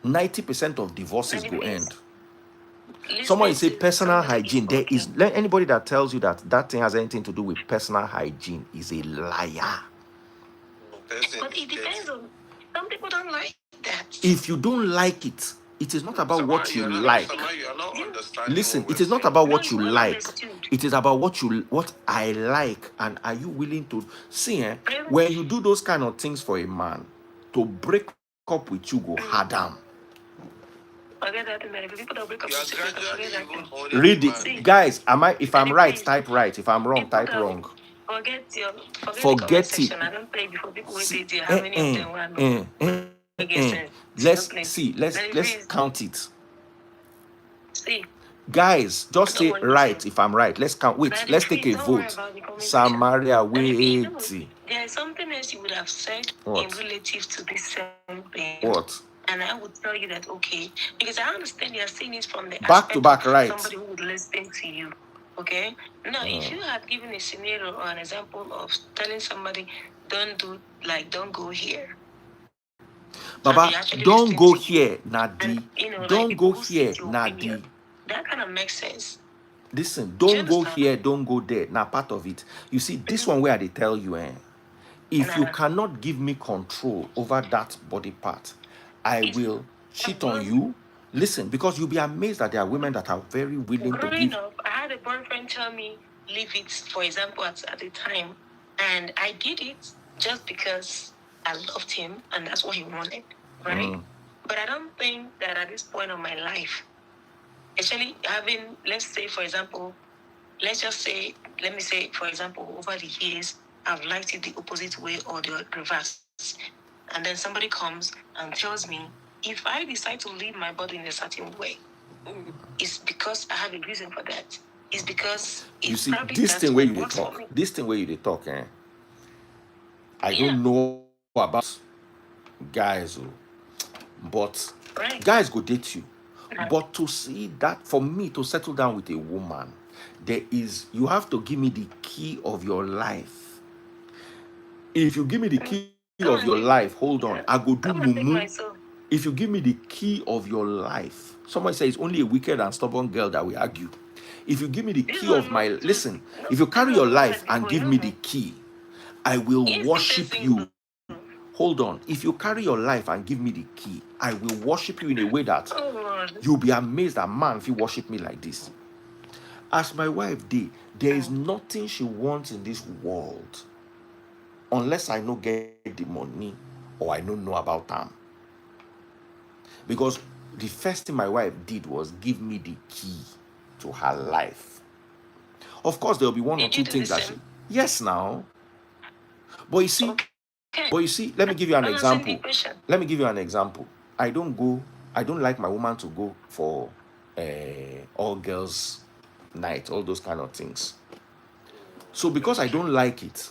90% of divorces go end. Someone say personal hygiene. There is anybody that tells you that thing has anything to do with personal hygiene is a liar. But it depends on. Some people don't like that. If you don't like it, it is not about what you like. Listen, it is not about what you like. It is about what I like. And are you willing to see? When you do those kind of things for a man, to break up with you, go hard down. Read it, guys. If I'm right, type right. If I'm wrong, type wrong. Forget it. I don't play before people wait till how many of them Let's count it. See. Guys, just say right if I'm right. Let's count. Wait, let's take a vote. Samaria, wait. There is something else you would have said in relative to this same thing. What? And I would tell you that, okay, because I understand you are seeing it from the back to back, right? Somebody who would listen to you. Okay? Now, if you had given a scenario or an example of telling somebody, don't go here. Baba, don't go here, Nadi. Don't go here, Nadi. That kind of makes sense. Listen, don't go here, don't go there. Now, part of it. You see, this one where they tell you, if you cannot give me control over that body part, I will cheat on you. Listen, because you'll be amazed that there are women that are very willing to give. I had a boyfriend tell me, leave it, for example, at the time. And I did it just because I loved him and that's what he wanted, right? But I don't think that at this point of my life, actually having, let's say, for example, let me say, for example, over the years, I've liked it the opposite way or the reverse. And then somebody comes and tells me, if I decide to leave my body in a certain way, it's because I have a reason for that. It's because it's you see this thing where you talk. This thing where you talk, I don't know about guys, but guys go date you. But to see that, for me to settle down with a woman, you have to give me the key of your life. If you give me the key of your life, hold on, I go do mumu. If you give me the key of your life, somebody says it's only a wicked and stubborn girl that will argue. If you give me the key of my, listen, if you carry your life and give me the key, I will worship you. Hold on. If you carry your life and give me the key, I will worship you in a way that you'll be amazed that, man, if you worship me like this. As my wife did, there is nothing she wants in this world unless I know get the money or I don't know about them. Because the first thing my wife did was give me the key to her life. Of course, there'll be one or two things that she. Yes, now. But you see, let me give you an example. Let me give you an example. I don't like my woman to go for all girls night, all those kind of things. So because I don't like it,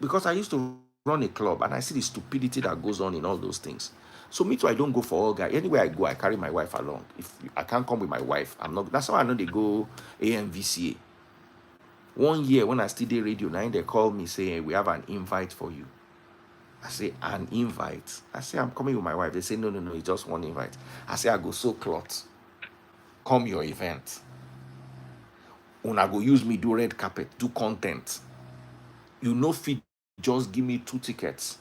because I used to run a club and I see the stupidity that goes on in all those things. So me too, I don't go for all guys. Anywhere I go, I carry my wife along. If I can't come with my wife, I'm not. That's how I know they go AMVCA. One year when I still did radio, now they call me saying we have an invite for you. I say, an invite? I say, I'm coming with my wife. They say, no, it's just one invite. I say, I go so cloth. Come your event. Una go use me do red carpet, do content. You know fit just give me 2 tickets.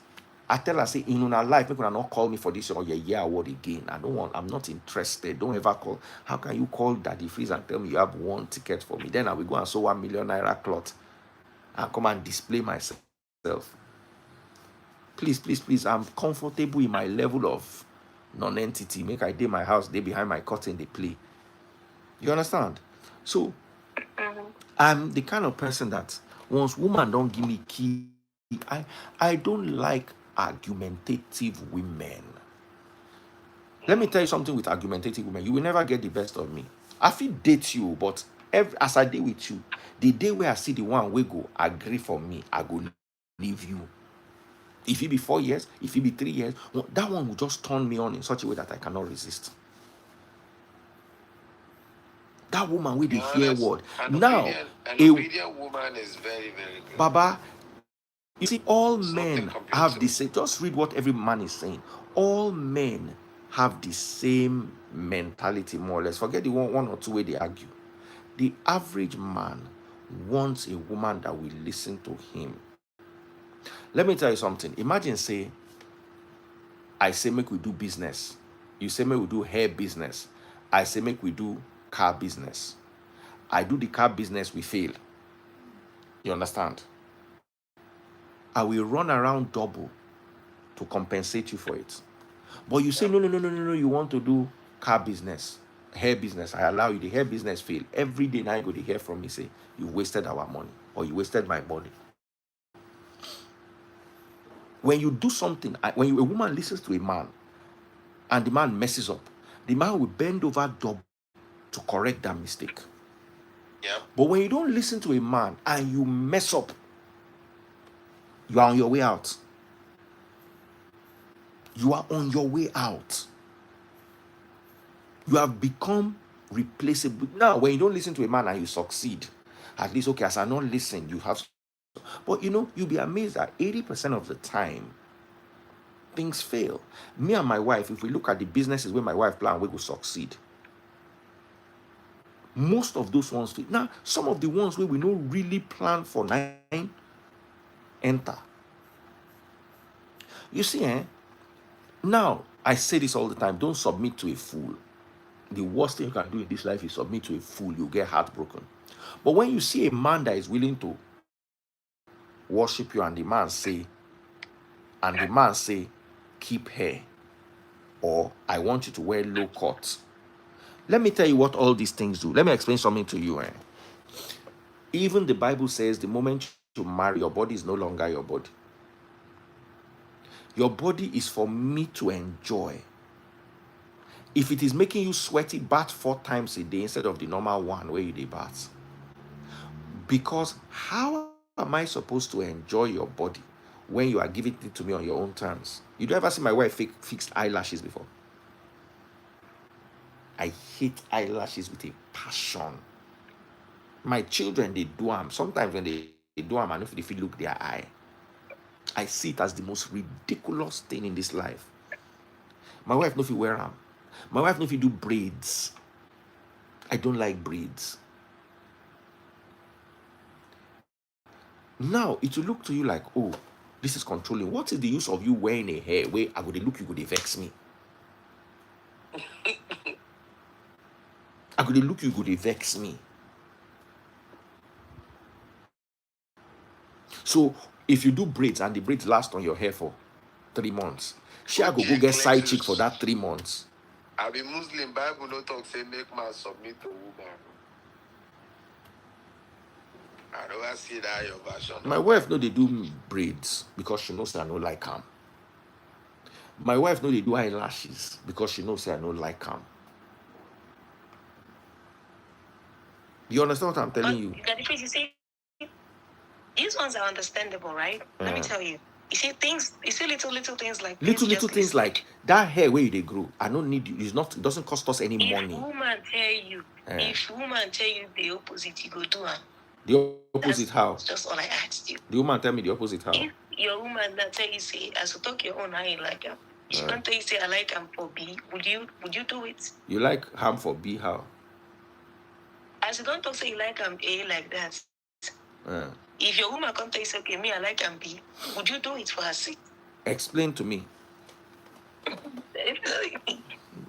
I tell her, say, in una life, make una not call me for this or your year award again. I'm not interested. Don't ever call. How can you call Daddy Freeze and tell me you have 1 ticket for me? Then I will go and sew 1 million naira cloth and come and display myself. Please, I'm comfortable in my level of non-entity. Make I day my house, they behind my curtain, they play. You understand? So I'm the kind of person that once woman don't give me key, I don't like argumentative women. Let me tell you something with argumentative women. You will never get the best of me. I feel date you, but as I date with you, the day where I see the one we go agree for me, I go leave you. If it be 4 years, if it be 3 years, that one will just turn me on in such a way that I cannot resist. That woman with the hear word. Now, an obedient woman is very, very good. Baba, you see, all men have the same. Just read what every man is saying. All men have the same mentality, more or less. Forget the one or two way they argue. The average man wants a woman that will listen to him. Let me tell you something. Imagine, say, I say make we do business. You say make we do hair business. I say make we do car business. I do the car business, we fail. You understand? I will run around double to compensate you for it. But you say, no, you want to do car business, hair business. I allow you. The hair business fail. Every day now you go to hear from me, say, you wasted our money or you wasted my money. When you do something, a woman listens to a man and the man messes up, the man will bend over double to correct that mistake. Yeah. But when you don't listen to a man and you mess up, you are on your way out. You are on your way out. You have become replaceable. Now, when you don't listen to a man and you succeed, at least, okay, as I not listen, you have. But you'll be amazed that 80% of the time, things fail. Me and my wife, if we look at the businesses where my wife plan, we will succeed. Most of those ones fail. Now, some of the ones where we don't really plan for 9, enter. You see, now, I say this all the time, don't submit to a fool. The worst thing you can do in this life is submit to a fool. You'll get heartbroken. But when you see a man that is willing to worship you and the man say, keep hair, or I want you to wear low cut. Let me tell you what all these things do. Let me explain something to you. Even the Bible says the moment you marry, your body is no longer your body. Your body is for me to enjoy. If it is making you sweaty, bath 4 times a day instead of the normal one where you do bath. Because how am I supposed to enjoy your body when you are giving it to me on your own terms? You don't ever see my wife fixed eyelashes before. I hate eyelashes with a passion. My children, they do them. Sometimes when they do them, I know if they look their eye. I see it as the most ridiculous thing in this life. My wife know if you wear them. My wife know if you do braids. I don't like braids. Now it will look to you like, oh, this is controlling. What is the use of you wearing a hair where I go to look, you go to vex me? I go to look, you go to vex me. So if you do braids and the braids last on your hair for 3 months, she go get side chick for that 3 months. I be Muslim, Bible no talk say make man submit to woman. I never see that your version. My wife know they do braids because she knows I don't like them. My wife know they do eyelashes because she knows I don't like them. You understand what I'm telling you? You see, these ones are understandable, right? Let me tell you. You see little things like little things like that hair where they grow. I don't need you. It's not. It doesn't cost us any money. If woman tell you the opposite, you go do it. The opposite how? That's just all I asked you. The woman tell me the opposite how? If your woman that tell you say, as you talk your own, I ain't like him. She don't tell you say I like him for B. Would you do it? You like ham for B how? As you don't talk say you like him A like that. If your woman come tell you say, okay, me I like him B, would you do it for her sake? Explain to me.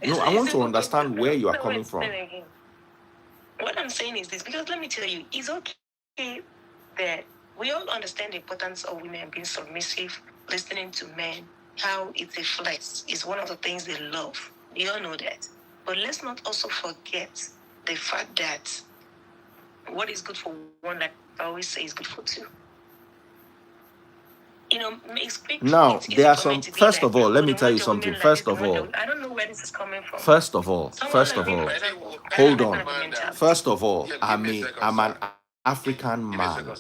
No, I want to understand where you are coming from. What I'm saying is this, because let me tell you, it's okay that we all understand the importance of women being submissive, listening to men, how it's a flex is one of the things they love. We all know that. But let's not also forget the fact that what is good for one, like I always say, is good for two. You know, now there are some. First of all, let me tell you something. First of all, I don't know where this is coming from. First of all, hold on. First of all, I'm an African man.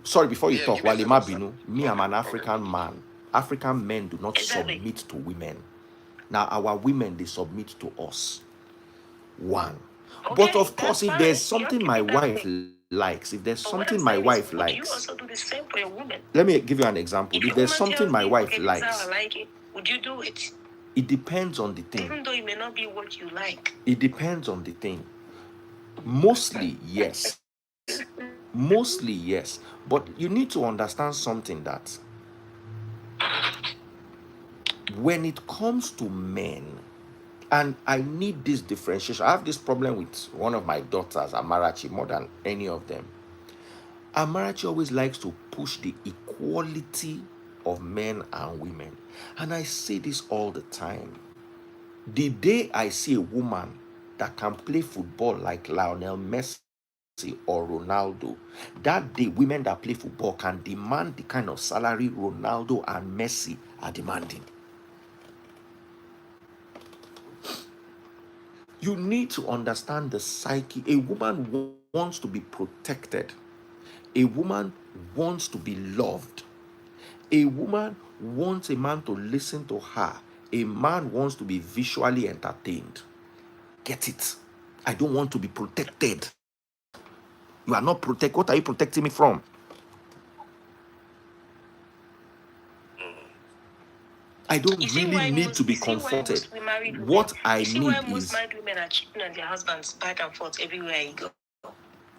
Sorry, before you talk, Walima Binu, me, I'm an African man. African men do not submit to women. Now, our women, they submit to us. One. But of course, if there's something my wife likes, if there's something my wife likes, you also do the same for your woman? Let me give you an example. If there's something my wife likes, would you do it? It depends on the thing. Even though it may not be what you like. It depends on the thing. Mostly, yes. Mostly, yes. But you need to understand something that when it comes to men, and I need this differentiation. I have this problem with one of my daughters, Amarachi, more than any of them. Amarachi always likes to push the equality of men and women. And I say this all the time. The day I see a woman that can play football like Lionel Messi or Ronaldo, that day women that play football can demand the kind of salary Ronaldo and Messi are demanding. You need to understand the psyche. A woman wants to be protected. A woman wants to be loved. A woman wants a man to listen to her. A man wants to be visually entertained. Get it? I don't want to be protected. You are not protected. What are you protecting me from? I don't really need to be comforted. What I need is. Most married women are cheating on their husbands back and forth everywhere you go.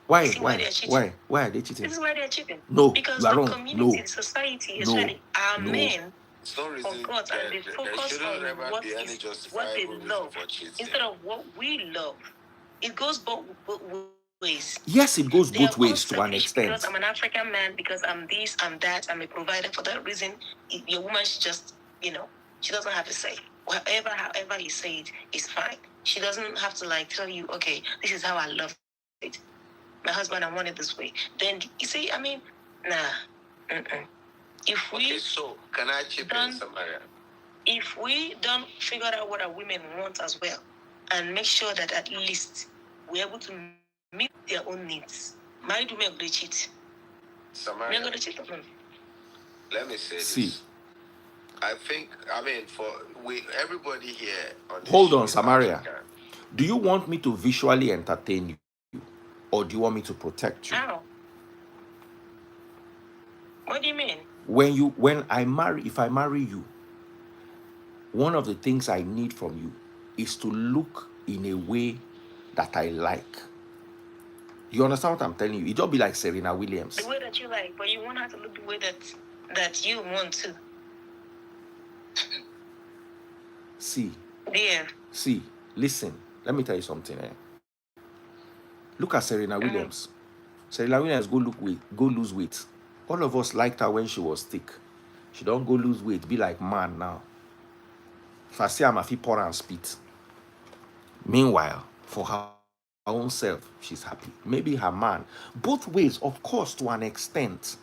Why are they cheating? This is why they're cheating. No, because you are the wrong. community, the society, especially our men, forgot and they focus on what they love instead of what we love. It goes both ways. Yes, it goes both ways to an extent. Because I'm an African man, because I'm this, I'm that, I'm a provider. For that reason, your woman should just, she doesn't have to say. However you say it is fine. She doesn't have to tell you, okay, this is how I love it. My husband, I want it this way. Then you see, nah. If we can I chip in, Samaria? If we don't figure out what our women want as well, and make sure that at least we're able to meet their own needs, married women will cheat. Samaria, going to cheat on them. Let me say this. I think, for everybody here on this hold on, Samaria. Do you want me to visually entertain you, or do you want me to protect you? How? What do you mean? When I marry, if I marry you, one of the things I need from you is to look in a way that I like. You understand what I'm telling you? It don't be like Serena Williams. The way that you like, but you want her to look the way that you want to. See, Yeah. see, listen. Let me tell you something. Look at Serena Williams. Serena Williams go lose weight. All of us liked her when she was thick. She don't go lose weight, be like man now. If I say I'm a fit pour and spit. Meanwhile, for her own self, she's happy. Maybe her man. Both ways, of course, to an extent.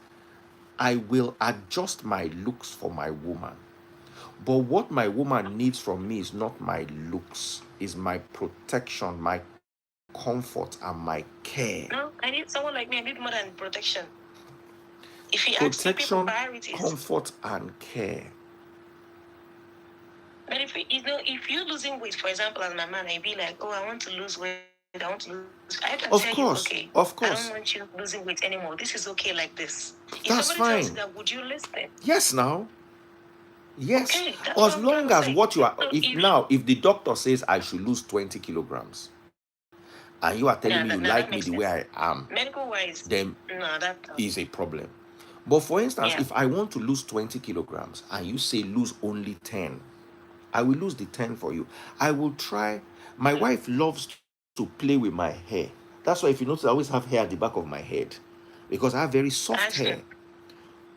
I will adjust my looks for my woman. But what my woman needs from me is not my looks, is my protection, my comfort, and my care. No, I need someone like me. I need more than protection. If you ask me people Protection, priorities. comfort, and care. But if you're losing weight, for example, as my man, I'd be like, oh, I want to lose weight. I want to lose. I can tell you, okay, Of I course. don't want you losing weight anymore. This is okay like this. If That's somebody tells you fine. that, would you listen? Yes, now. Yes. Okay, that's As what I'm trying long to as say. what you are, So if the doctor says I should lose 20 kilograms, and you are telling me you like me the way I am, medical wise, then no, that is a problem. But for instance, Yeah. if I want to lose 20 kilograms and you say lose only 10, I will lose the 10 for you. I will try. My wife loves to play with my hair. That's why if you notice, I always have hair at the back of my head because I have very soft hair.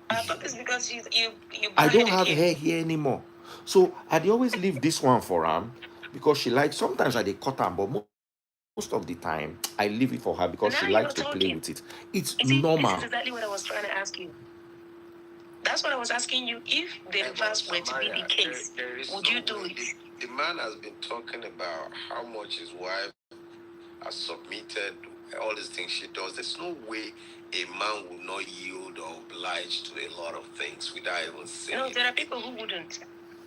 I thought it's because you I don't bald-headed have here. hair here anymore. So I dey always leave this one for her because she likes, sometimes I dey cut am, but most of the time I leave it for her because she likes to Now play you're with it. talking. It's You see, this normal. is exactly what I was trying to ask you. That's what I was asking you. If the reverse were to be the case, would you do it? The man has been talking about how much his wife has submitted, all these things she does. There's no way a man will not yield or oblige to a lot of things without even saying. No, there are people who wouldn't.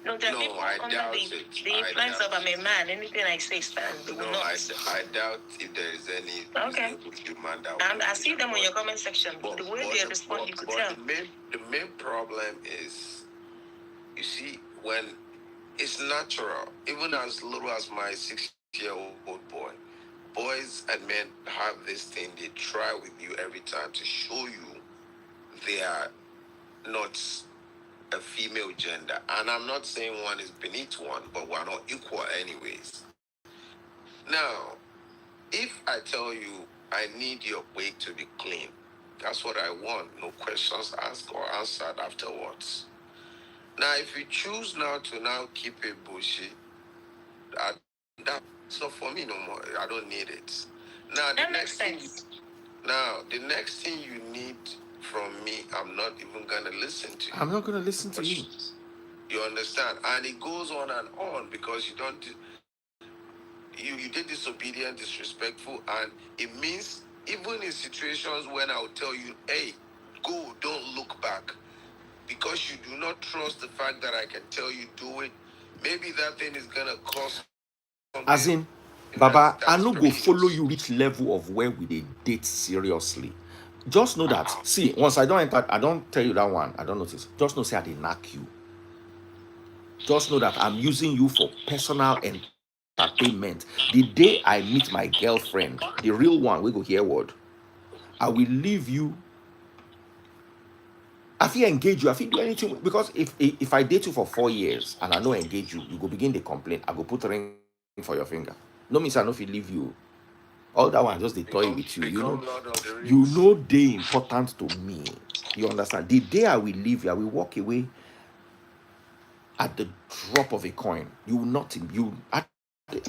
No, there are people under the influence of I'm a man. Anything I say stands. They will not. I doubt if there is any reasonable human that And I see them on your comment section. The way they respond, you could tell. The main problem is, you see, when it's natural, even as little as my 6-year-old boy, boys and men have this thing, they try with you every time to show you they are not a female gender. And I'm not saying one is beneath one, but we're not equal anyways. Now, if I tell you I need your plate to be clean, that's what I want. No questions asked or answered afterwards. Now, if you choose now to now keep it bushy, that's not for me no more. I don't need it. Now, the next thing you need from me, I'm not even gonna listen to you. I'm not gonna listen to you. You understand? And it goes on and on because you don't. You did disobedient, disrespectful, and it means even in situations when I'll tell you, hey, go, don't look back, because you do not trust the fact that I can tell you do it. Maybe that thing is gonna cause something. As in, Baba, I no go follow you reach level of where we dey date seriously. Just know that, see, once I don't enter, I don't tell you that one, I don't notice. Just know say I dey knack you. Just know that I'm using you for personal entertainment. The day I meet my girlfriend, the real one, we go hear word, I will leave you. I feel engage you. I feel do anything because if I date you for 4 years and I no engage you, you go begin to complain. I go put ring for your finger. No means I no fit leave you. All that one just dey toy with you. You know they important to me. You understand? The day I will leave you, I will walk away at the drop of a coin. You will not.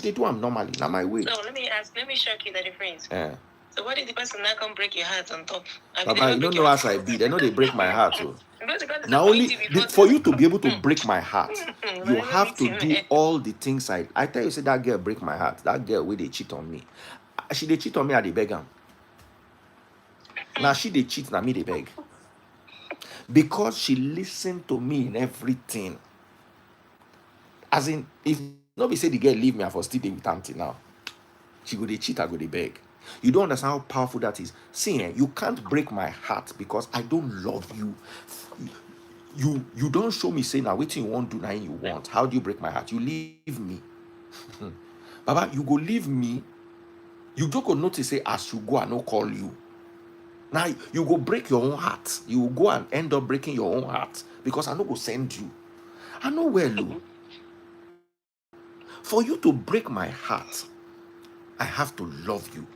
They do am normally. Now my way. So let me shock you the difference. So what if the person now come break your heart on top? Baba, you don't know as I be. They know they break my heart too. Now only for you to be able to break my heart, you have to do all the things I tell you. Say that girl break my heart. That girl where they cheat on me. She they cheat on me at the beg am. Now she they cheat, now me they beg. Because she listened to me in everything. As in, if nobody say the girl leave me, I for still dey with auntie now. She go dey cheat, I go dey beg. You don't understand how powerful that is. See, you can't break my heart because I don't love you. You don't show me say now wetin you want do now you want. How do you break my heart? You leave me. Baba, you go leave me. You just go notice say as you go, I no call you. Now you go break your own heart. You will go and end up breaking your own heart because I no go send you. I know where you. For you to break my heart, I have to love you.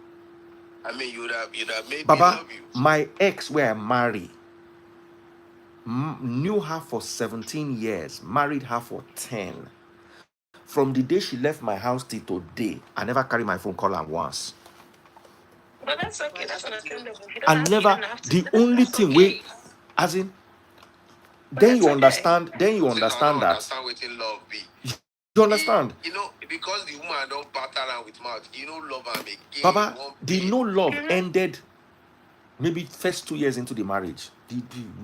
I mean, you'd have made Baba, me love you. my ex where I married, knew her for 17 years, married her for 10. From the day she left my house till today, I never carry my phone call her once. But that's okay. That's understandable. I never, the only thing we, as in, then you understand, that wetin love be. you understand. You know, because the woman don't batter around with mouth, you know, love am again. Baba, the no love ended maybe first 2 years into the marriage.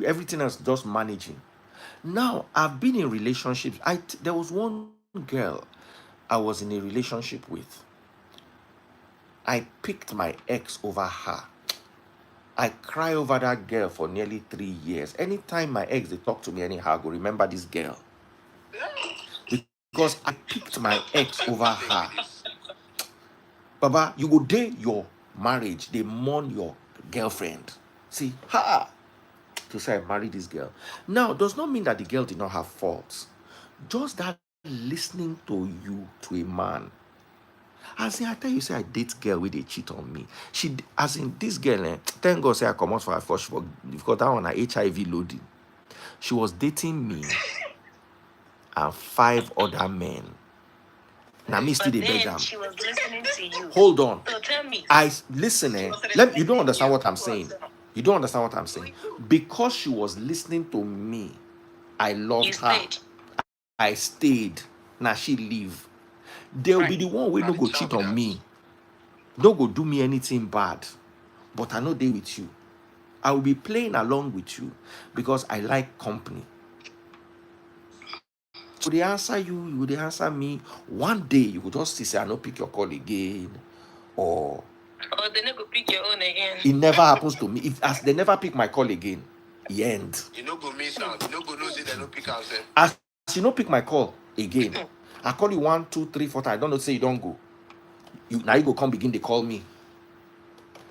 Everything else just managing. Now I've been in relationships. There was one girl I was in a relationship with. I picked my ex over her. I cry over that girl for nearly 3 years. Anytime my ex they talk to me anyhow, I go remember this girl. Because I picked my ex over her. Baba, you go date your marriage, they mourn your girlfriend. See, to say I married this girl. Now, does not mean that the girl did not have faults. Just that listening to you, to a man. As in, I tell you, say I date girl where they cheat on me. She, as in this girl, thank God say I come out for her first because that one HIV loading. She was dating me and 5 other men. Now me still the beg am. She was listening to you. Hold on. So tell me. I listen. You don't understand what I'm saying. You don't understand what I'm saying. Because she was listening to me, I loved her. I stayed. Now she leave. They'll be the one who no go cheat on me. No go do me anything bad. But I know they with you. I will be playing along with you because I like company. So they answer you, they answer me. One day you could just say, I no pick your call again. Or they never pick your own again. It never happens to me. As they never pick my call again, the end. You no go miss out. You no go know say they no pick out. As you no pick my call again, I call you 1, 2, 3, 4 times. I don't know say you don't go. Now you go come begin, they call me.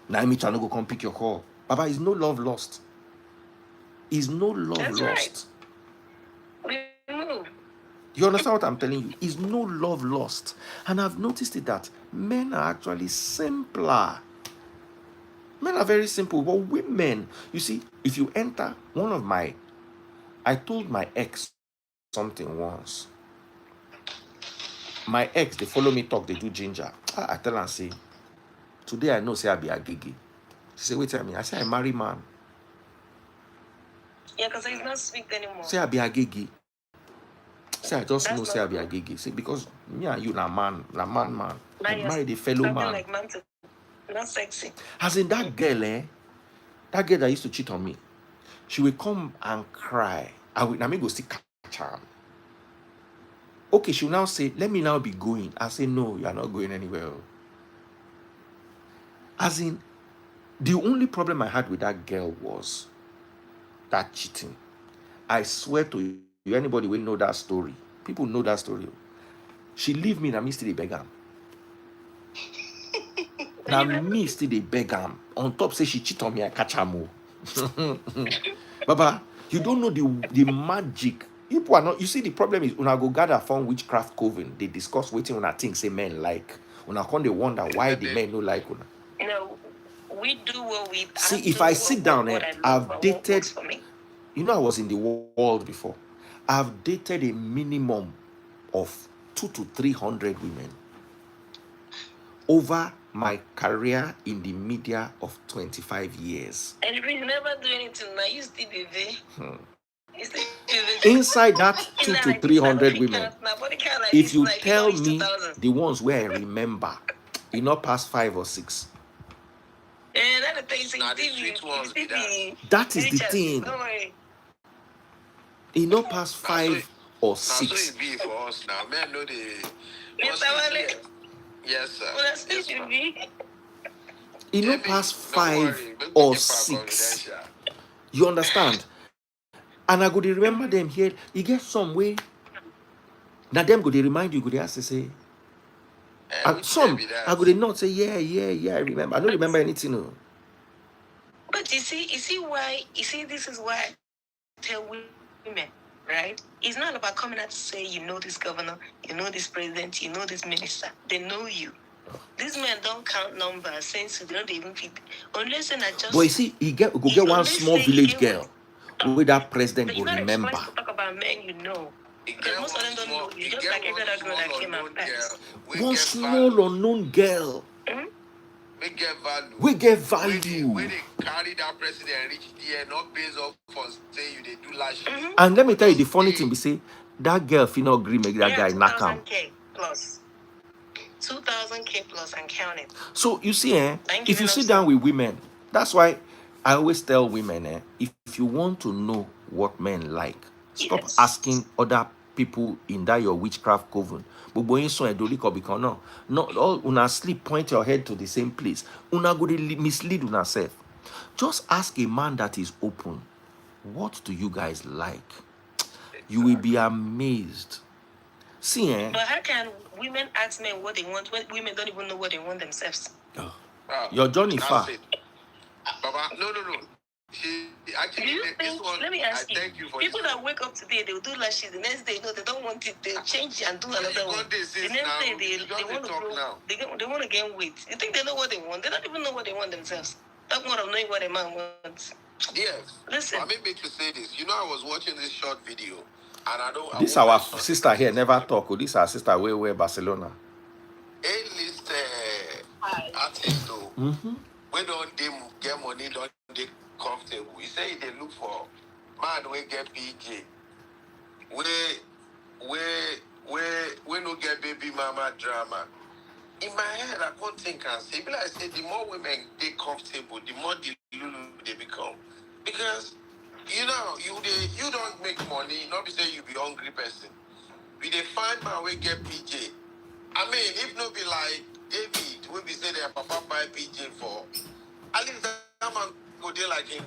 Now me try no go come pick your call. Baba, is no love lost. Is no love That's lost. Right. You understand what I'm telling you? Is no love lost. And I've noticed it that men are actually simpler. Men are very simple, but women, you see, if you enter I told my ex something once. My ex, they follow me talk, they do ginger. I tell her, say, today I know, say I be a gigi. She say, wait a minute. I say, I marry man. Yeah, because he's not sweet anymore. Say I be a gigi. Say I just know, say I be a gigi. Say, because me and you, na man. I married a fellow man. Like man to, not sexy. As in that girl, that girl that used to cheat on me, she will come and cry. I will go see catch her. Okay, she will now say, let me now be going. I say, no, you are not going anywhere. As in, the only problem I had with that girl was that cheating. I swear to you, anybody will know that story. People know that story. She leave me and I still dey beg am. Now me still dey beg am. On top say she cheat on me, I catch am. Baba, you don't know the magic. People are not. You see, the problem is when I go gather from witchcraft coven, they discuss waiting when I think say men like. When I come, they wonder why the men no like una. You know, we do what we see. If I sit down and I've dated, you know, I was in the world before. I've dated a minimum of 200 to 300 women over my career in the media of 25 years. And if you never do anything, now you still be there. Inside that 200 to 300 women, if you tell me the ones where I remember, you not past 5 or 6. That is the thing. It not past 5 or 6. So it be for us now. Men know the Yes, sir. Well, that's Yes, it, ma'am. be. You know, Maybe, past don't 5 worry, make or it far 6. confidential. You understand? And I go to remember them here. You get some way. Now them go to remind you, go to ask to say, Which some be I that? go to not say, yeah, I remember. I don't remember anything. No. But you see why, this is why I tell women, right? It's not about coming out to say, you know this governor, you know this president, you know this minister. They know you. These men don't count numbers since they don't even fit. Unless they are just. But you see, he go get one small village girl where that president go remember. To talk about men, you know. Because most of them don't know you. Just like every other girl that came out first. One small unknown girl. We get value. We get value. When they carry that president reach there, not based off for say you they do last year. And let me tell you the funny thing, be say that girl finna agree make that guy knock him. 2,000K plus. 2,000K plus and counting. So you see, if you sit down with women, that's why I always tell women, if you want to know what men like, stop asking other people in that your witchcraft coven. But when you saw a dolly because no, not all una sleep, point your head to the same place. Una go dey mislead una self. Just ask a man that is open. What do you guys like? You will be amazed. See, But how can women ask men what they want when women don't even know what they want themselves? Your journey far. Baba, no. Actually, this one, let me ask I thank you for people that wake up today, they'll do lashes. The next day, no, they don't want it. They'll change and do another one. The next day, they want to grow. They want to gain weight. You think they know what they want? They don't even know what they want themselves. Talk more of knowing what a man wants. Yes. Listen. I mean, make you say this. You know, I was watching this short video, and I don't. This our sister here never talk. This our sister way Barcelona. A-list artist, though. We don't get money, don't they comfortable. He say they look for man we get PJ. We no get baby mama drama. In my head, I can't think and say, but I say the more women they comfortable, the more delulu they become. Because you know, you don't make money, not be say you be hungry person. We they find man we get PJ. I mean, if no be like David, we be say their papa buy PJ for at least that man go there like in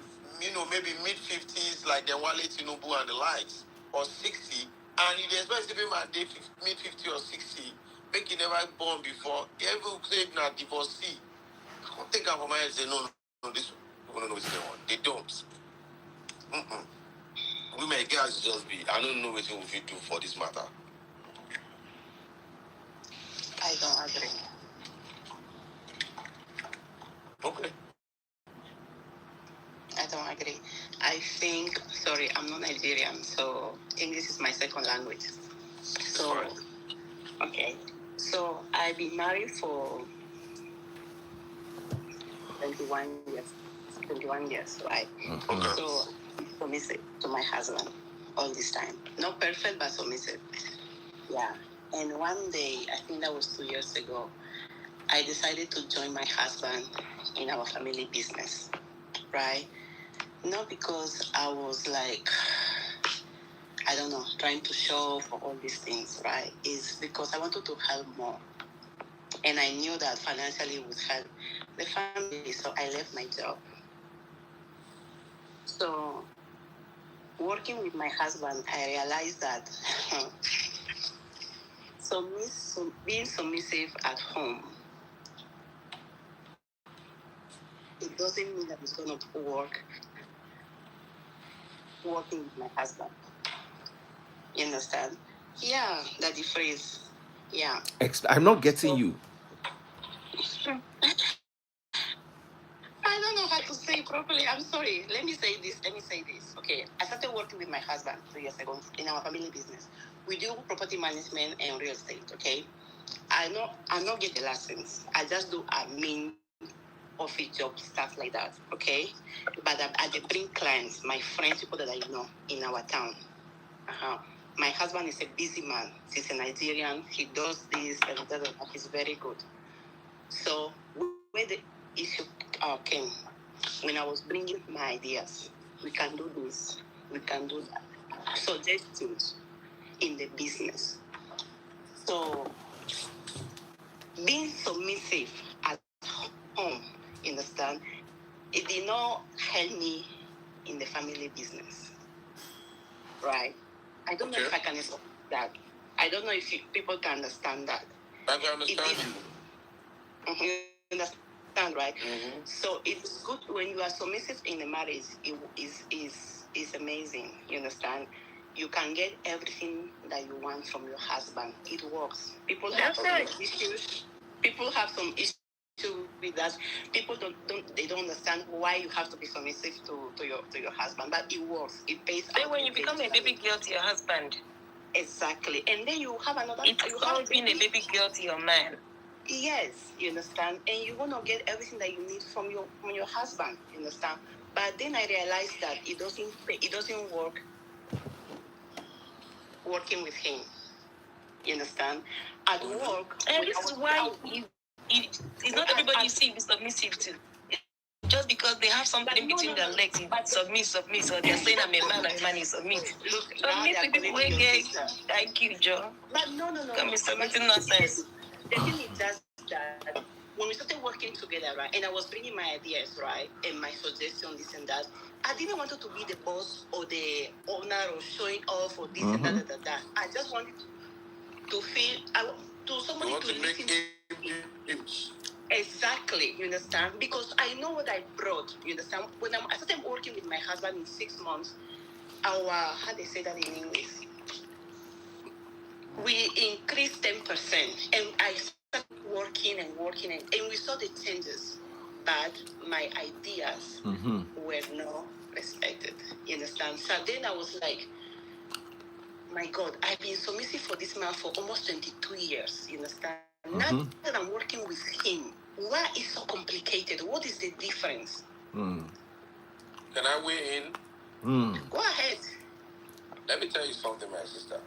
maybe mid-50s, like the Wale Tinubu and the likes, or 60, and you expect to be man mid-50 or 60, make you never born before. You ever say na divorcee? I can't think of my head say no, this people don't know what they want. They don't. Women girls just be. I don't know what we will do for this matter. I don't agree. Okay. I don't agree. I think, sorry, I'm not Nigerian, so English is my second language. So, okay. So, I've been married for 21 years. 21 years, right? Okay. So, I'm submissive to my husband all this time. Not perfect, but submissive. Yeah. And one day, I think that was 2 years ago, I decided to join my husband in our family business, right? Not because I was like, I don't know, trying to show for all these things, right? It's because I wanted to help more. And I knew that financially would help the family, so I left my job. So, working with my husband, I realized that being submissive at home, it doesn't mean that it's going to work working with my husband. You understand? Yeah, that's the phrase. Yeah. I'm not getting you. I don't know how to say it properly. I'm sorry. Let me say this. Okay. I started working with my husband 2 years ago in our family business. We do property management and real estate, okay? I'm not get the license. I just do admin, office job, stuff like that, okay? But I bring clients, my friends, people that I know in our town. My husband is a busy man. He's a Nigerian. He does this and that. He's very good. So where the issue came, when I was bringing my ideas, we can do this, we can do that. Suggestions in the business. So being submissive at home, you understand, it did not help me in the family business, right? I don't know if I can explain that. I don't know if people can understand that. I can understand you. You understand, right? So it's good when you are submissive in a marriage. Is amazing. You understand? You can get everything that you want from your husband. It works. People have some issues. People have some issue with that. People don't they don't understand why you have to be submissive to your husband. But it works. It pays out. Then when you become a baby girl to your husband. Exactly. And then you have another. It's called being a baby girl to your man. Yes, you understand, and you're gonna get everything that you need from your husband. You understand. But then I realized that it doesn't work working with him. You understand. At work, and this is why it's not everybody you see is submissive to. Just because they have something between their legs, submit, so they're saying I'm a man, and a man is submit. Look, submit to people who get IQ, Joe. But no. Come be submitting nonsense. The thing is just that when we started working together, right, and I was bringing my ideas, right, and my suggestions, this and that, I didn't want to be the boss or the owner or showing off or this and that. I just wanted to feel, to somebody to listen to. Exactly, you understand? Because I know what I brought, you understand? When I started working with my husband in 6 months, how they say that in English? We increased 10%, and I started working, and we saw the changes, but my ideas were not respected, you understand? So then I was like, my God, I've been submissive for this man for almost 22 years, you understand? Now that I'm working with him, why is so complicated? What is the difference? Can I weigh in? Go ahead. Let me tell you something, my sister.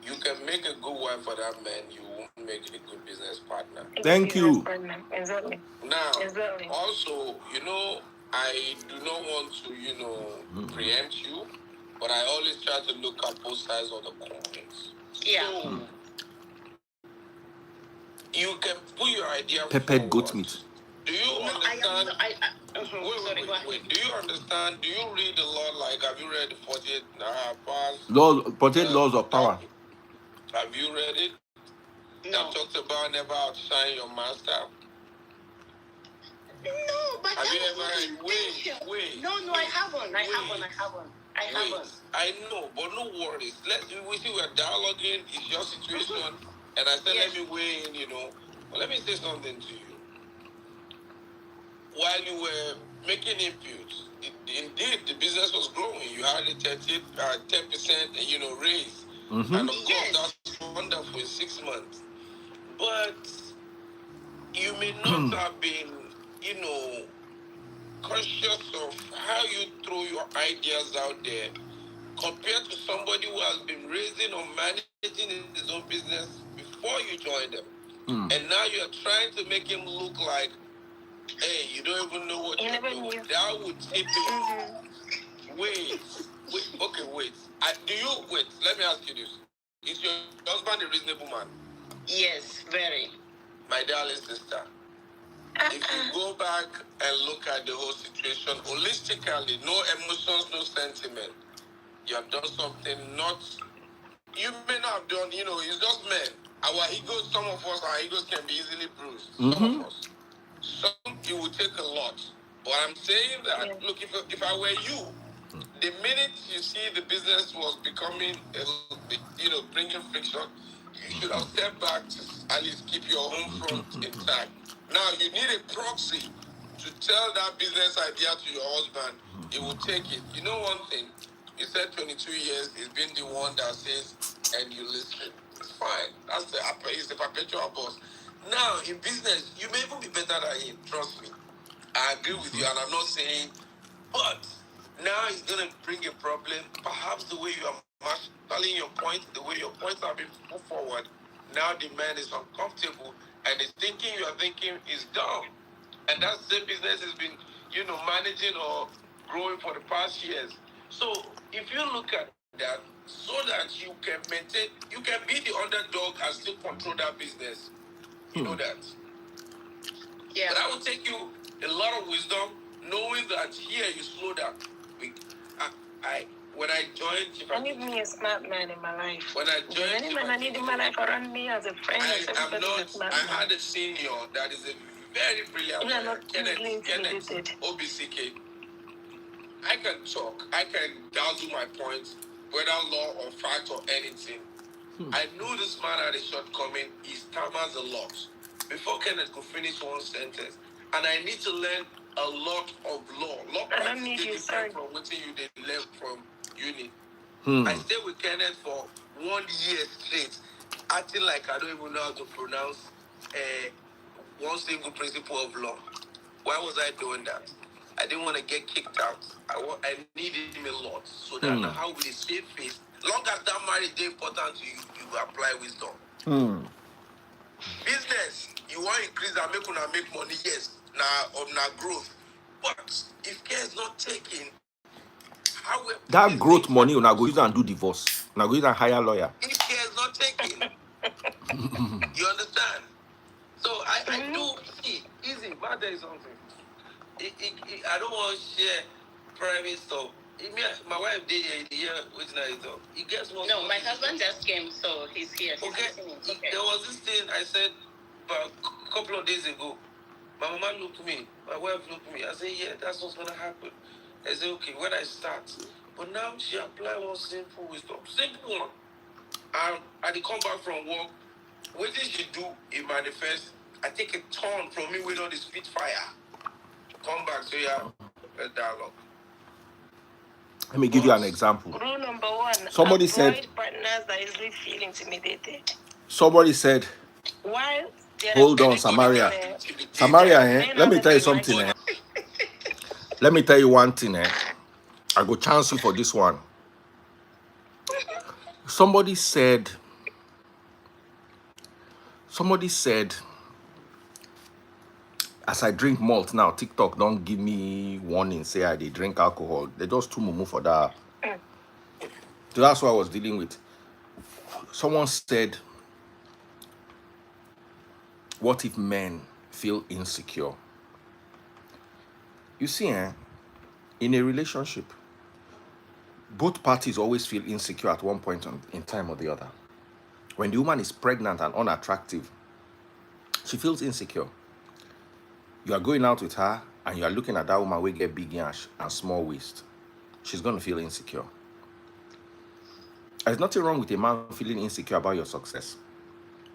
You can make a good wife for that man, you won't make a good business partner. Thank you. Exactly. Now, also, I do not want to, preempt you, but I always try to look at both sides of the coins. Yeah. So, you can put your idea Peppered forward. goat meat. Do you understand? Wait. Do you understand? Do you read a lot? Like, have you read the 48 Powers? 48 Laws of Power. Have you read it? No. That talks about never outshine your master. No, but have you ever wait? No, I haven't. I haven't. I know, but no worries. We see we're dialoguing. It's your situation, and I said let me weigh in. But let me say something to you. While you were making inputs, indeed the business was growing. You had a 10% raise, and of course that's wonderful in 6 months. But you may not have been, conscious of how you throw your ideas out there compared to somebody who has been raising or managing his own business before you joined them. And now you're trying to make him look like, hey, you don't even know what you're doing. That would tip it. Wait. Let me ask you this. Is your husband a reasonable man? Yes, very. My darling sister, if you go back and look at the whole situation holistically, no emotions, no sentiment, you have done something you may not have done, it's just men. Our egos, some of us, our egos can be easily bruised. Some of us. Some, it would take a lot. But I'm saying that, look, if I were you, the minute you see the business was becoming, bringing friction, you should have stepped back to at least keep your home front intact. Now, you need a proxy to tell that business idea to your husband. He will take it. You know one thing? You said 22 years, he's been the one that says, and you listen. It's fine. He's the perpetual boss. Now, in business, you may even be better than him. Trust me. I agree with you, and I'm not saying, but now it's going to bring a problem. Perhaps the way you are marshalling your points, the way your points are being put forward, now the man is uncomfortable, and the thinking you are thinking is dumb. And that same business has been, managing or growing for the past years. So if you look at that, so that you can maintain, you can be the underdog and still control that business. You know that. Yeah. But that will take you a lot of wisdom, knowing that here you slow down. When I joined, I need me a smart man in my life. When I joined, any man I need in my life around me as a friend. I had a senior that is a very brilliant man. Kenneth OBCK. I can talk. I can dazzle my points, whether law or fact or anything. I knew this man had a shortcoming. He stammers a lot. Before Kenneth could finish one sentence, and I need to learn a lot of law. Law practice is different from what you did learn from uni. I stayed with Kenneth for 1 year straight, acting like I don't even know how to pronounce one single principle of law. Why was I doing that? I didn't want to get kicked out. I needed him a lot. So that's how we save face. Long as that marriage is important to you, you apply wisdom. Business, you want to increase and make money, yes. Now growth. But if care is not taken, how will that growth money you go use and do divorce? Now go use and hire lawyer. If care is not taken, you understand? So I do see easy. But there is something. I don't want to share private stuff. My wife did here with Naito. He gets one. No, my husband just came, so he's here. Okay. There was this thing I said about a couple of days ago. My mama looked at me. My wife looked at me. I said, yeah, that's what's gonna happen. I said, okay, when I start. But now she applied one simple wisdom. Simple one. I come back from work. What did she do? It manifests. I take a turn from me with all the Spitfire. Come back, so yeah, a dialogue. Let me give you an example. Rule number one. Somebody said partners that easily feel intimidated. Somebody said, while hold on, Samaria. Samaria, let me tell you something. Let me tell you one thing. I go chance you for this one. Somebody said, as I drink malt now, TikTok don't give me warning, say I dey drink alcohol. They just too mumu for that. So that's what I was dealing with. Someone said, what if men feel insecure? You see, in a relationship, both parties always feel insecure at one point in time or the other. When the woman is pregnant and unattractive, she feels insecure. You are going out with her and you are looking at that woman who get big ass and small waist. She's going to feel insecure. There's nothing wrong with a man feeling insecure about your success.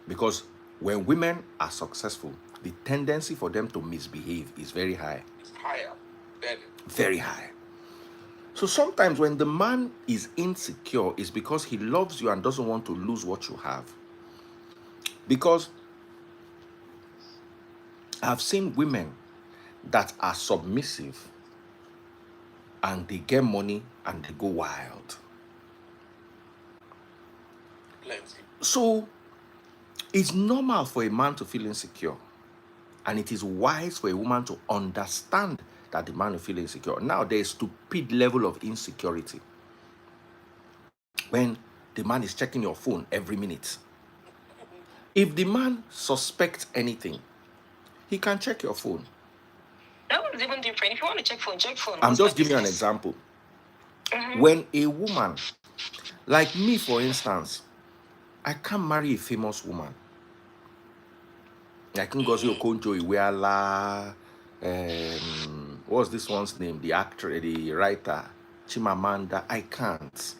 Because when women are successful, the tendency for them to misbehave is very high. It's higher. Very high. So sometimes when the man is insecure, it's because he loves you and doesn't want to lose what you have. Because I've seen women that are submissive and they get money and they go wild. Plenty. So it's normal for a man to feel insecure, and it is wise for a woman to understand that the man will feel insecure. Now there's stupid level of insecurity when the man is checking your phone every minute. If the man suspects anything, he can check your phone. That one's even different. If you want to check phone. I'm just giving you an example. When a woman, like me for instance, I can't marry a famous woman. Like Ngozi Okonjo-Iweala, what's this one's name? The actor, the writer, Chimamanda. I can't.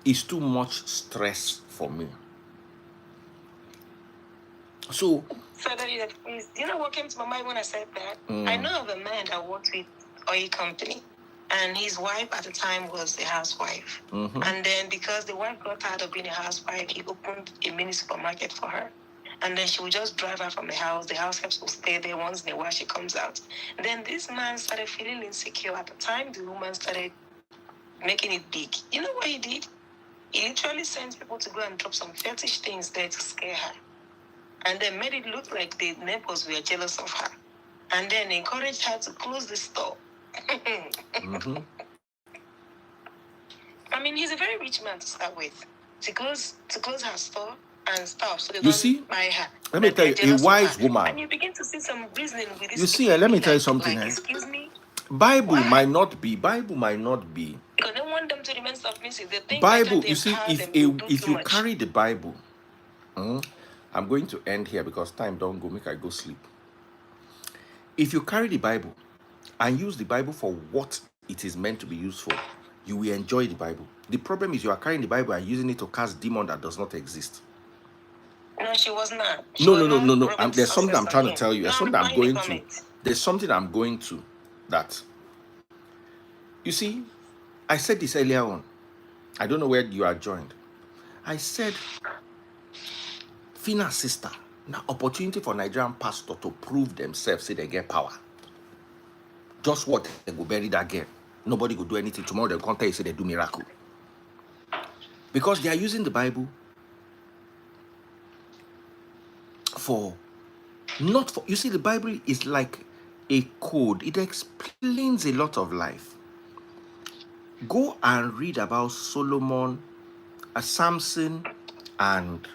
It's too much stress for me. So you know what came to my mind when I said that? I know of a man that worked with oil company, and his wife at the time was a housewife. And then because the wife got tired of being a housewife, he opened a mini supermarket for her. And then she would just drive her from the house. The house helps will stay there once in a while she comes out. And then this man started feeling insecure. At the time, the woman started making it big. You know what he did? He literally sent people to go and drop some fetish things there to scare her. And then made it look like the neighbors were jealous of her. And then encouraged her to close the store. I mean, he's a very rich man to start with. To close her store, and stuff, so they You don't see, buy her. let me That tell they're you, a jealous of wise her. And woman. you begin to see some reasoning with this. You see, let me tell you something. Like, excuse me? Bible Why? might not be. Bible might not be. Because they want them to remain submissive. They think Bible. like You see, empower if them to do if too you much. carry the Bible, I'm going to end here because time don't go. Make I go sleep. If you carry the Bible and use the Bible for what it is meant to be used for, you will enjoy the Bible. The problem is you are carrying the Bible and using it to cast demon that does not exist. No, she was not. No. There's something I'm trying to tell you. There's something I'm going to. There's something I'm going to that. You see, I said this earlier on. I don't know where you are joined. I said, Fina's sister, now opportunity for Nigerian pastor to prove themselves, say they get power. Just what? They go bury that girl. Nobody go do anything. Tomorrow they'll come tell you, say they do miracle. Because they are using the Bible for, not for, you see, the Bible is like a code. It explains a lot of life. Go and read about Solomon, Samson, and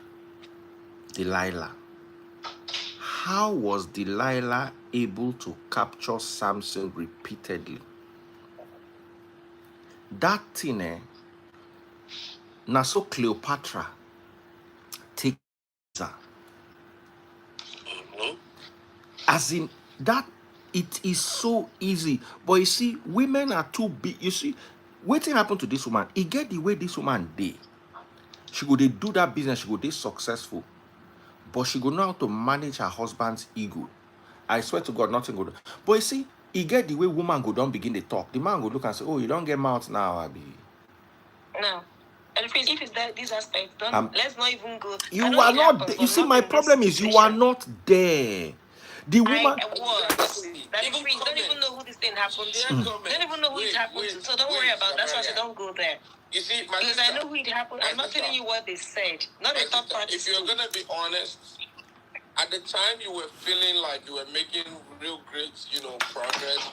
Delilah. How was Delilah able to capture Samson repeatedly? That thing, na so Cleopatra take her. As in that, it is so easy. But you see, women are too big. You see, wetin happen to this woman? It get the way this woman dey. She go dey do that business. She go dey successful, but she go know how to manage her husband's ego. I swear to God, nothing good. But you see, he get the way woman go don't begin to talk. The man go look and say, "Oh, you don't get mouth now, Abi." No. And if it's that this aspect, let's not even go. You are not there. You see, my problem is you are not there. The woman. I was. That even don't even know who this thing happened to. Don't even know who it happened to. So don't worry about that. That's why I said don't go there. You see, because I know who it happened. I'm not telling you what they said. Not the third party. If you're gonna be honest, at the time you were feeling like you were making real great, progress,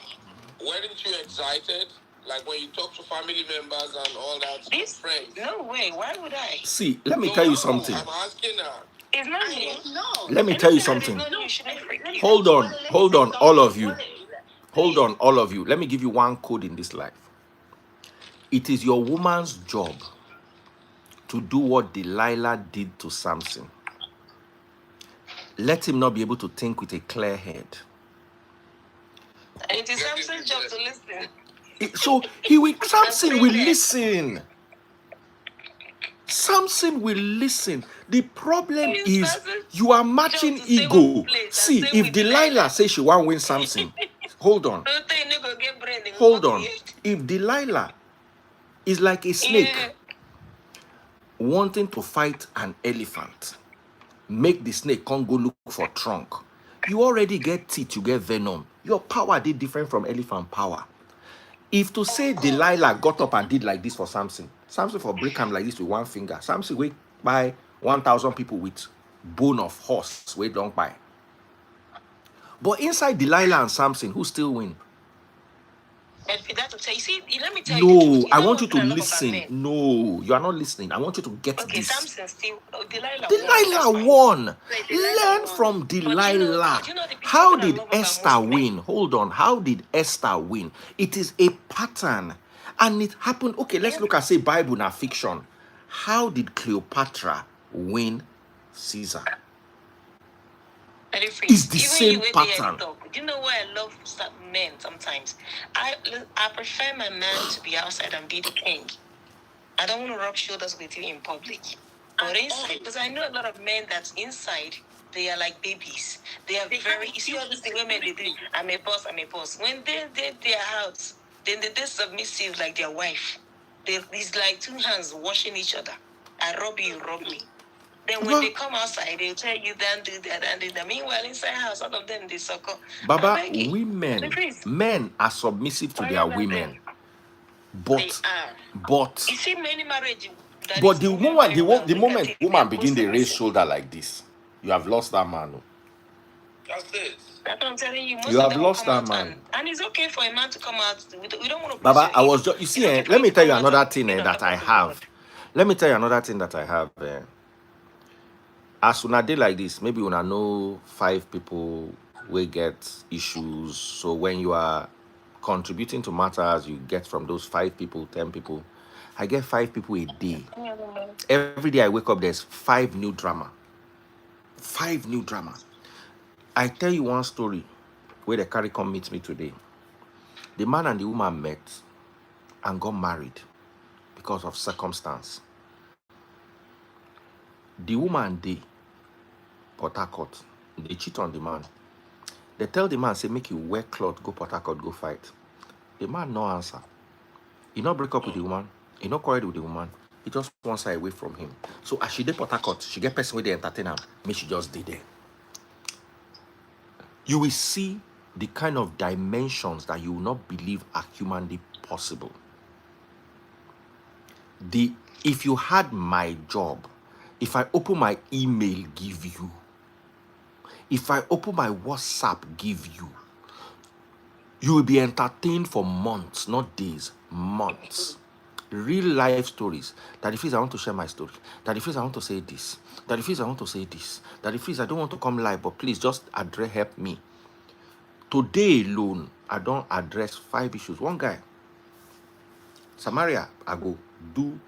weren't you excited? Like when you talk to family members and all that, friends. No way. Why would I? See, let me tell you something. I'm asking her. It's not me. No. Let me tell you something. Hold on, all of you. Hold on, all of you. Let me give you one code in this life. It is your woman's job to do what Delilah did to Samson. Let him not be able to think with a clear head. And it is Samson's job to listen. So Samson will listen. Samson will listen. The problem is you are matching ego. See, if Delilah says she won't win Samson, hold on. If Delilah is like a snake wanting to fight an elephant, make the snake come go look for trunk. You already get teeth, you get venom. Your power did different from elephant power. If to say Delilah got up and did like this for Samson for break him like this with one finger, Samson will buy 1,000 people with bone of horse, we don't buy. But inside Delilah and Samson, who still win? No, I want you to listen. No, you are not listening. I want you to get this. Samson still, Delilah won. Learn from Delilah. How did Esther win? Hold on. How did Esther win? It is a pattern. And it happened. Okay, let's look at, say, Bible now fiction. How did Cleopatra win Caesar? It's the same pattern. Do you know why I love men sometimes? I prefer my man to be outside and be the king. I don't want to rub shoulders with you in public. But inside, because I know a lot of men that's inside, they are like babies. They are very, you see all these things women, they do, I'm a boss. When they are out, then they're submissive like their wife. It's like two hands washing each other. I rob you rob me. Then when they come outside, they'll tell you, don't do that, and do that. Meanwhile, inside house, all of them, they sucker. Baba, men are submissive to their women. But you see many marriages. But the moment woman begin to raise shoulder like this, you have lost that man. That's it. That's what I'm telling you. You have lost that man. And it's okay for a man to come out. We don't want to. Baba, I was just, you see, let me tell you another thing that I have. Let me tell you another thing that I have. as una dey like this, maybe una know 5 people will get issues. So when you are contributing to matters, you get from those 5 people, 10 people. I get 5 people a day. Every day I wake up, there's 5 new drama. 5 new drama. I tell you one story where the carry come meet me today. The man and the woman met and got married because of circumstance. The woman, they Port Harcourt, they cheat on the man. They tell the man, say, make you wear cloth, go Port Harcourt, go fight. The man no answer. He not break up with the woman. He not quarrel with the woman. He just wants her away from him. So as she did Port Harcourt, she get person where they entertain her. May she just did there. You will see the kind of dimensions that you will not believe are humanly possible. If you had my job, if I open my email, give you, if I open my WhatsApp, give you, you will be entertained for months, not days, months. Real life stories. That if I want to share my story. That if I want to say this. That if I want to say this. That if I don't want to come live, but please just help me. Today alone, I don't address 5 issues. One guy, Samaria, I go do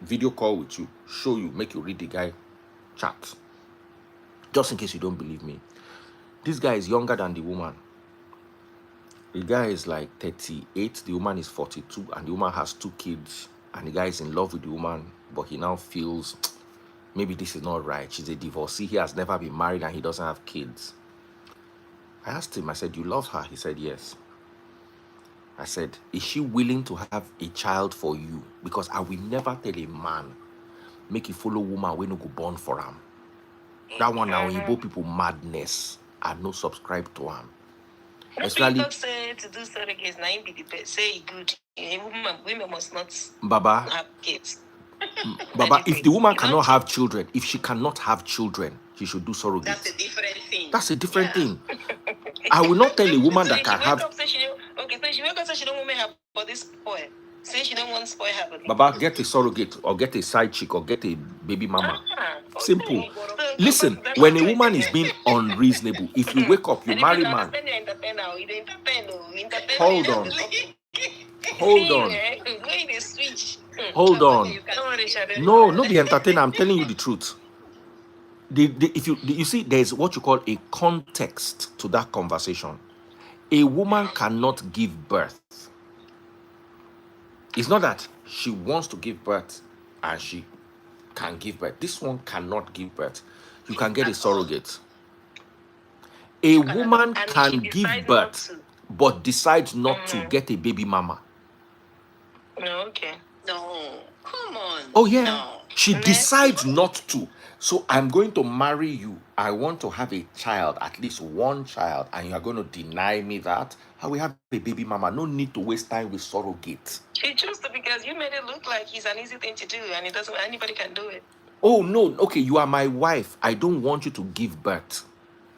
video call with you, show you, make you read the guy chat. Just in case you don't believe me. This guy is younger than the woman. The guy is like 38, the woman is 42, and the woman has 2 kids. And the guy is in love with the woman, but he now feels maybe this is not right. She's a divorcee. He has never been married and he doesn't have kids. I asked him, I said, you love her? He said, yes. I said, is she willing to have a child for you? Because I will never tell a man, make you follow woman when you go born for him. That one now, Igbo people madness. I no subscribe to him. Especially say to do surrogates, now be the best. Say good. Women must not Baba, have kids. Baba, if the woman cannot have children, if she cannot have children, she should do surrogate. That's a different thing. That's a different thing. I will not tell a woman so that can have. So she wake up, say she don't want her body spoil. Say she don't want to spoil her body. Baba, get a surrogate or get a side chick or get a baby mama. Simple. Listen, when a woman is being unreasonable, if you wake up, you marry man. Hold on. Hold on. Hold on. No, no be entertainer. I'm telling you the truth. If you see, there's what you call a context to that conversation. A woman cannot give birth. It's not that she wants to give birth and she can give birth. This one cannot give birth. You can get a surrogate. A woman can give birth, but decides not to get a baby mama. No, okay. No, come on. Oh yeah. No. She decides not to. So I'm going to marry you. I want to have a child, at least one child, and you are going to deny me that. I will have a baby mama. No need to waste time with surrogate. She chose to because you made it look like it's an easy thing to do, and it doesn't. Anybody can do it. Oh no, okay, you are my wife. I don't want you to give birth.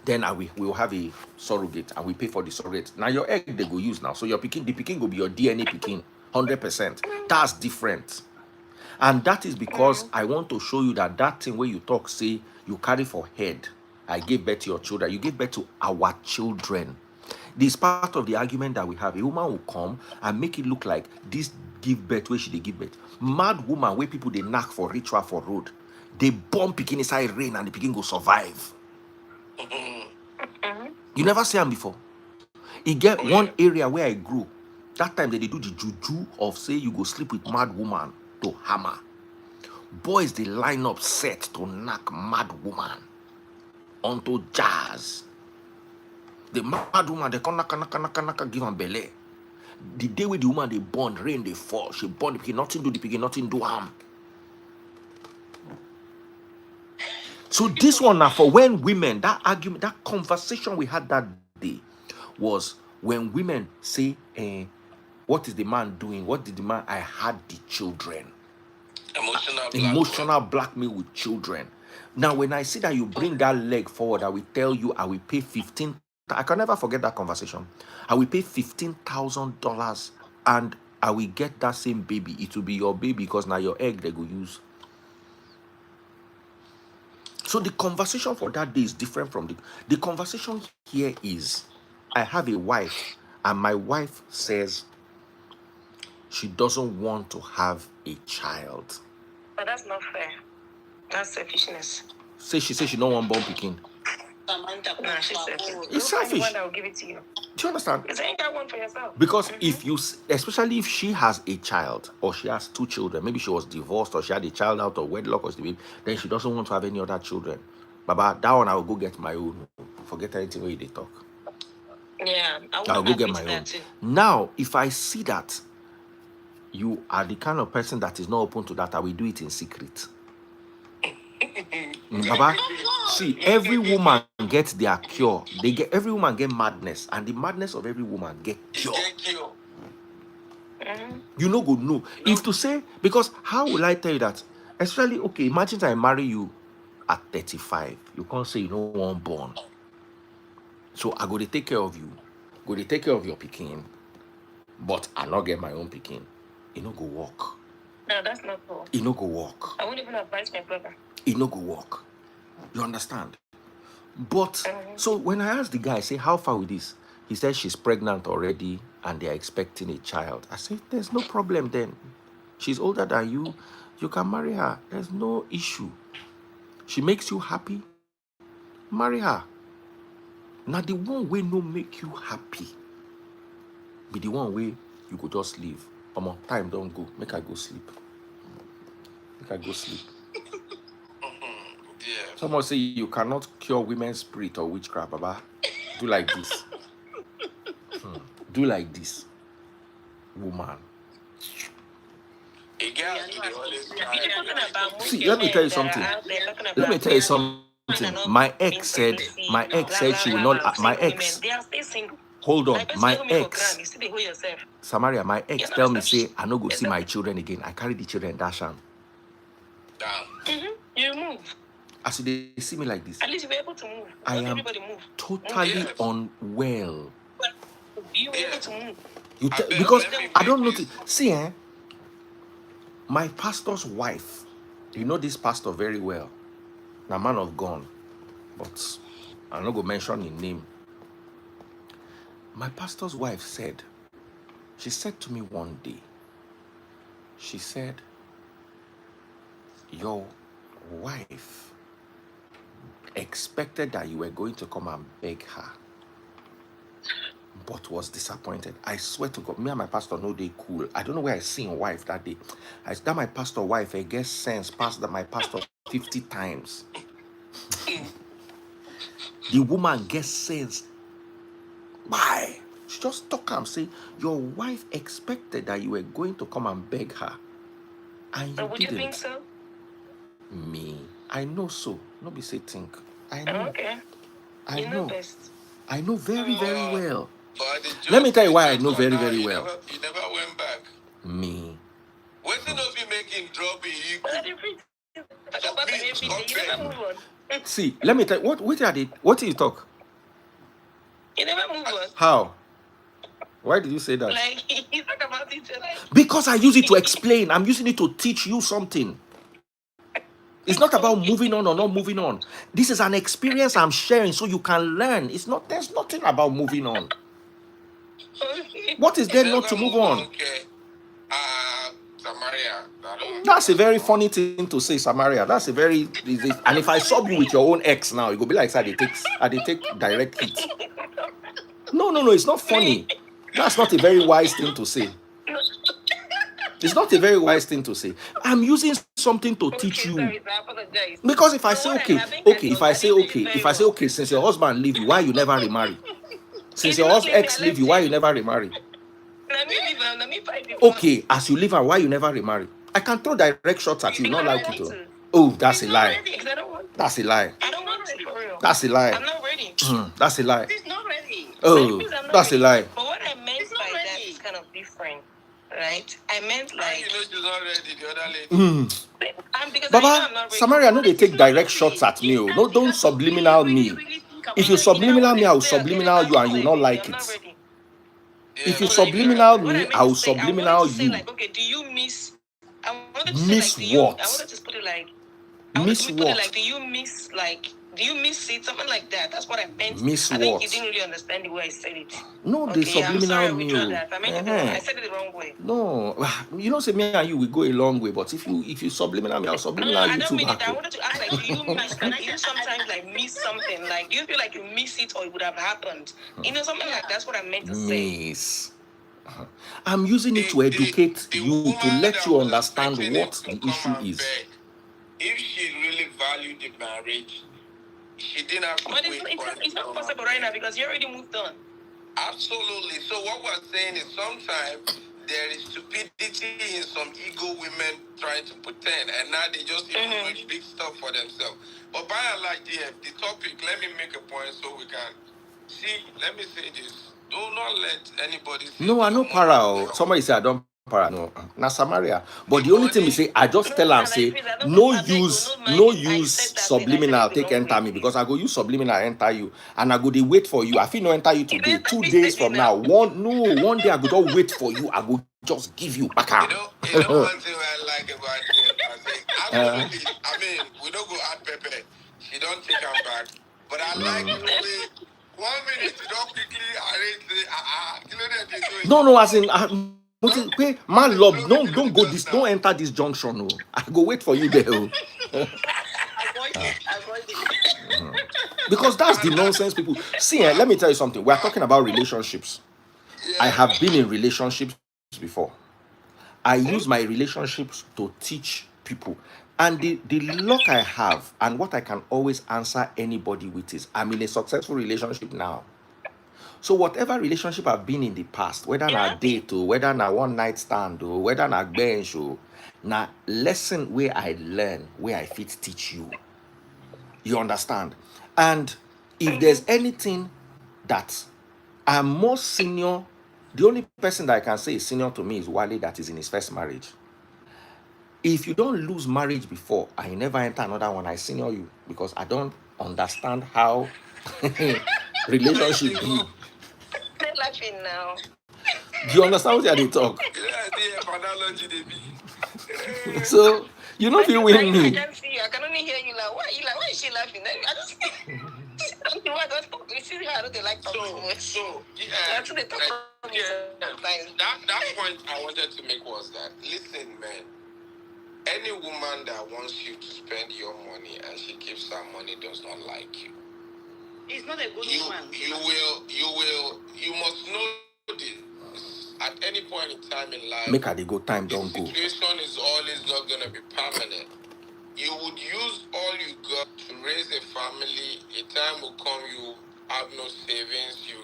Then we will have a surrogate, and we pay for the surrogate. Now your egg they go use now, so your picking, the picking will be your DNA picking, 100%. That's different. And that is because I want to show you that thing where you talk, say, you carry for head. I gave birth to your children. You gave birth to our children. This part of the argument that we have. A woman will come and make it look like this give birth where she they give birth. Mad woman where people they knock for ritual for road. They bomb picking inside rain and the picking go survive. You never see them before. You get one area where I grew. That time they do the juju of say you go sleep with mad woman to hammer. Boys they line up set to knock mad woman onto jazz. The mad woman they can knock give them belly. The day with the woman they born, rain they fall. She born the picking, nothing do the picking, nothing do harm. So this one now for when women, that argument, that conversation we had that day was when women say, what is the man doing? What did the man? I had the children. Emotional blackmail with children. Now, when I see that you bring that leg forward, I will tell you, I will pay 15. I can never forget that conversation. I will pay $15,000 and I will get that same baby. It will be your baby because now your egg they go use. So the conversation for that day is different from the conversation here is, I have a wife, and my wife says she doesn't want to have a child. But that's not fair. That's selfishness. She says she don't want born picking. Nah, she's selfish. It's Go find selfish. one that will give it to you. Do you understand? Because you ain't got one for yourself. Because if you, especially if she has a child or she has two children, maybe she was divorced or she had a child out of wedlock or something, then she doesn't want to have any other children. Baba, that one I will go get my own. Forget anything where they talk. Yeah, I'll go get my own. Now, if I see that you are the kind of person that is not open to that, I will do it in secret. Baba, see, every woman gets their cure. Every woman get madness, and the madness of every woman get cure. You know, good no. If to say, because how will I tell you that? Especially, okay, imagine I marry you at 35. You can't say you don't want born. So I go to take care of you, go to take care of your picking, but I not get my own picking. You no go walk. No, that's not cool. You no go walk. I won't even advise my brother. You no go walk. You understand? But so when I asked the guy, I say, how far with this? He said she's pregnant already and they're expecting a child. I said, there's no problem then. She's older than you. You can marry her. There's no issue. She makes you happy. Marry her. Now the one way no make you happy be the one way you could just leave. Time don't go. Make her go sleep. Make her go sleep. Yeah. Someone say you cannot cure women's spirit or witchcraft, Baba. Do like this. Do like this. Woman. See, let me tell you something. Let me tell you something. My ex said she will not. My ex. Hold on. My ex. Samaria, my ex tell me say I no go see my children again. I carry the children dash am. You move. As they see me like this, At least you were able to move. I am Everybody move. totally unwell. You were able to move. Because I don't know. See, my pastor's wife, you know this pastor very well. Now, man of God, but I'm not going to mention his name. My pastor's wife said, she said to me one day, she said, your wife expected that you were going to come and beg her, but was disappointed. I swear to God, me and my pastor know they cool. I don't know where I seen wife that day. I said, my pastor wife, I guess sense past that my pastor 50 times. The woman gets sense. Why? She just talk and say, your wife expected that you were going to come and beg her, and you Would didn't. you think so? Me, I know so. No be say think. I know. Okay. I You know best. I know very, very well. Let me tell you why I know very, very well. You never went back. Me. When did not be making drop in See, let me tell you, what did you talk? You never move on. How? Why did you say that? Like, you talk about it like... Because I use it to explain. I'm using it to teach you something. It's not about moving on or not moving on. This is an experience I'm sharing so you can learn. There's nothing about moving on. What is there not to move on? Okay. Samaria. That's a very funny thing to say, Samaria. That's a very and if I sub you with your own ex now, it will be like I take direct hit. No, it's not funny. That's not a very wise thing to say. It's not a very wise thing to say. I'm using something to teach you. Sorry, I apologize. Because if I say if I say okay, since your husband leave you, why you never remarry? Since your ex leave you, why you never remarry? Okay, as you leave her, why you never remarry? I can throw direct shots at you, not like it. Oh, that's a lie. That's a lie. I don't want to, for real. That's a lie. I'm not ready. That's a lie. She's not ready. Oh, that's a lie. But what I meant by that is kind of different, right? I meant like... You know she's not ready, the other lady. Because Baba, Samaria, no, they take direct shots at me. No, don't subliminal me. If you subliminal me, I will subliminal you and you will not like it. If you subliminal me, I will subliminal you. Like, okay, do you miss... Miss what? I wanted to put it like, I wanted Miss to put it what? like, do you miss it? Something like that. That's what I meant. Miss I think you what? didn't really understand the way I said it. No, the Okay, I'm sorry, I subliminal withdraw meal. that. I meant it the wrong. I said it the wrong way. No, you know, say me and you we go a long way. But if you subliminal me, I'll No, subliminal I you don't too mean it. back. I wanted to ask, like, do you miss, like, do you sometimes, like, miss something? Like, do you feel like you miss it or it would have happened? You know, something like that's what I meant to say. Miss. I'm using it to educate The you, to woman let that you was understand expecting him what to the come issue and is. beg, if she really valued the marriage, she didn't have to But wait for him it's to not come possible and right now beg. because you already moved on. Absolutely. So what we're saying is sometimes there is stupidity in some ego women trying to pretend, and now they just even doing big stuff for themselves. But by and large, the topic, let me make a point so we can see. Let me say this: do not let anybody say No, I your know money para. is your Somebody own. say I don't para. No, na Samaria. But The the only thing we money. say, I just tell am say no use, no use subliminal take enter me because I go use subliminal enter you, and I go dey wait for you. I fit no enter you today. 2 days from now, one day I go just wait for you. I go just give you back. You know one thing I like about it. I say absolutely. I mean, we don't go add pepper. She don't take them back. But I like the way 1 minute you don't quickly arrange the you know that they do it. No, as in Don't man love, blow me to don't the go dust this, now. don't enter this junction. No, I go wait for you there. Avoid it. Because that's the nonsense people see. Let me tell you something. We are talking about relationships. I Yeah. have been in relationships before. I use my relationships to teach people. And the luck I have and what I can always answer anybody with is I'm in a successful relationship now. So whatever relationship I've been in the past, whether na date or whether na one night stand or whether na bench or na lesson where I learn, where I fit teach you. You understand? And if there's anything that I'm more senior, the only person that I can say is senior to me is Wale that is in his first marriage. If you don't lose marriage before and you never enter another one, I senior you because I don't understand how relationship be. They're laughing now. Do you understand what they talk? Yeah, the analogy they be. So you know if you win I me. can't see you. I can only hear you like, why? You like, why is she laughing? I just don't know why don't you see how they like talk so much. So That's what they talk from me sometimes. that point I wanted to make was that listen, man. Any woman that wants you to spend your money and she keeps her money does not like you. He's not a good woman. You must know this. At any point in time in life, Make her they go time the don't go. situation is always not going to be permanent. You would use all you got to raise a family. A time will come you have no savings. You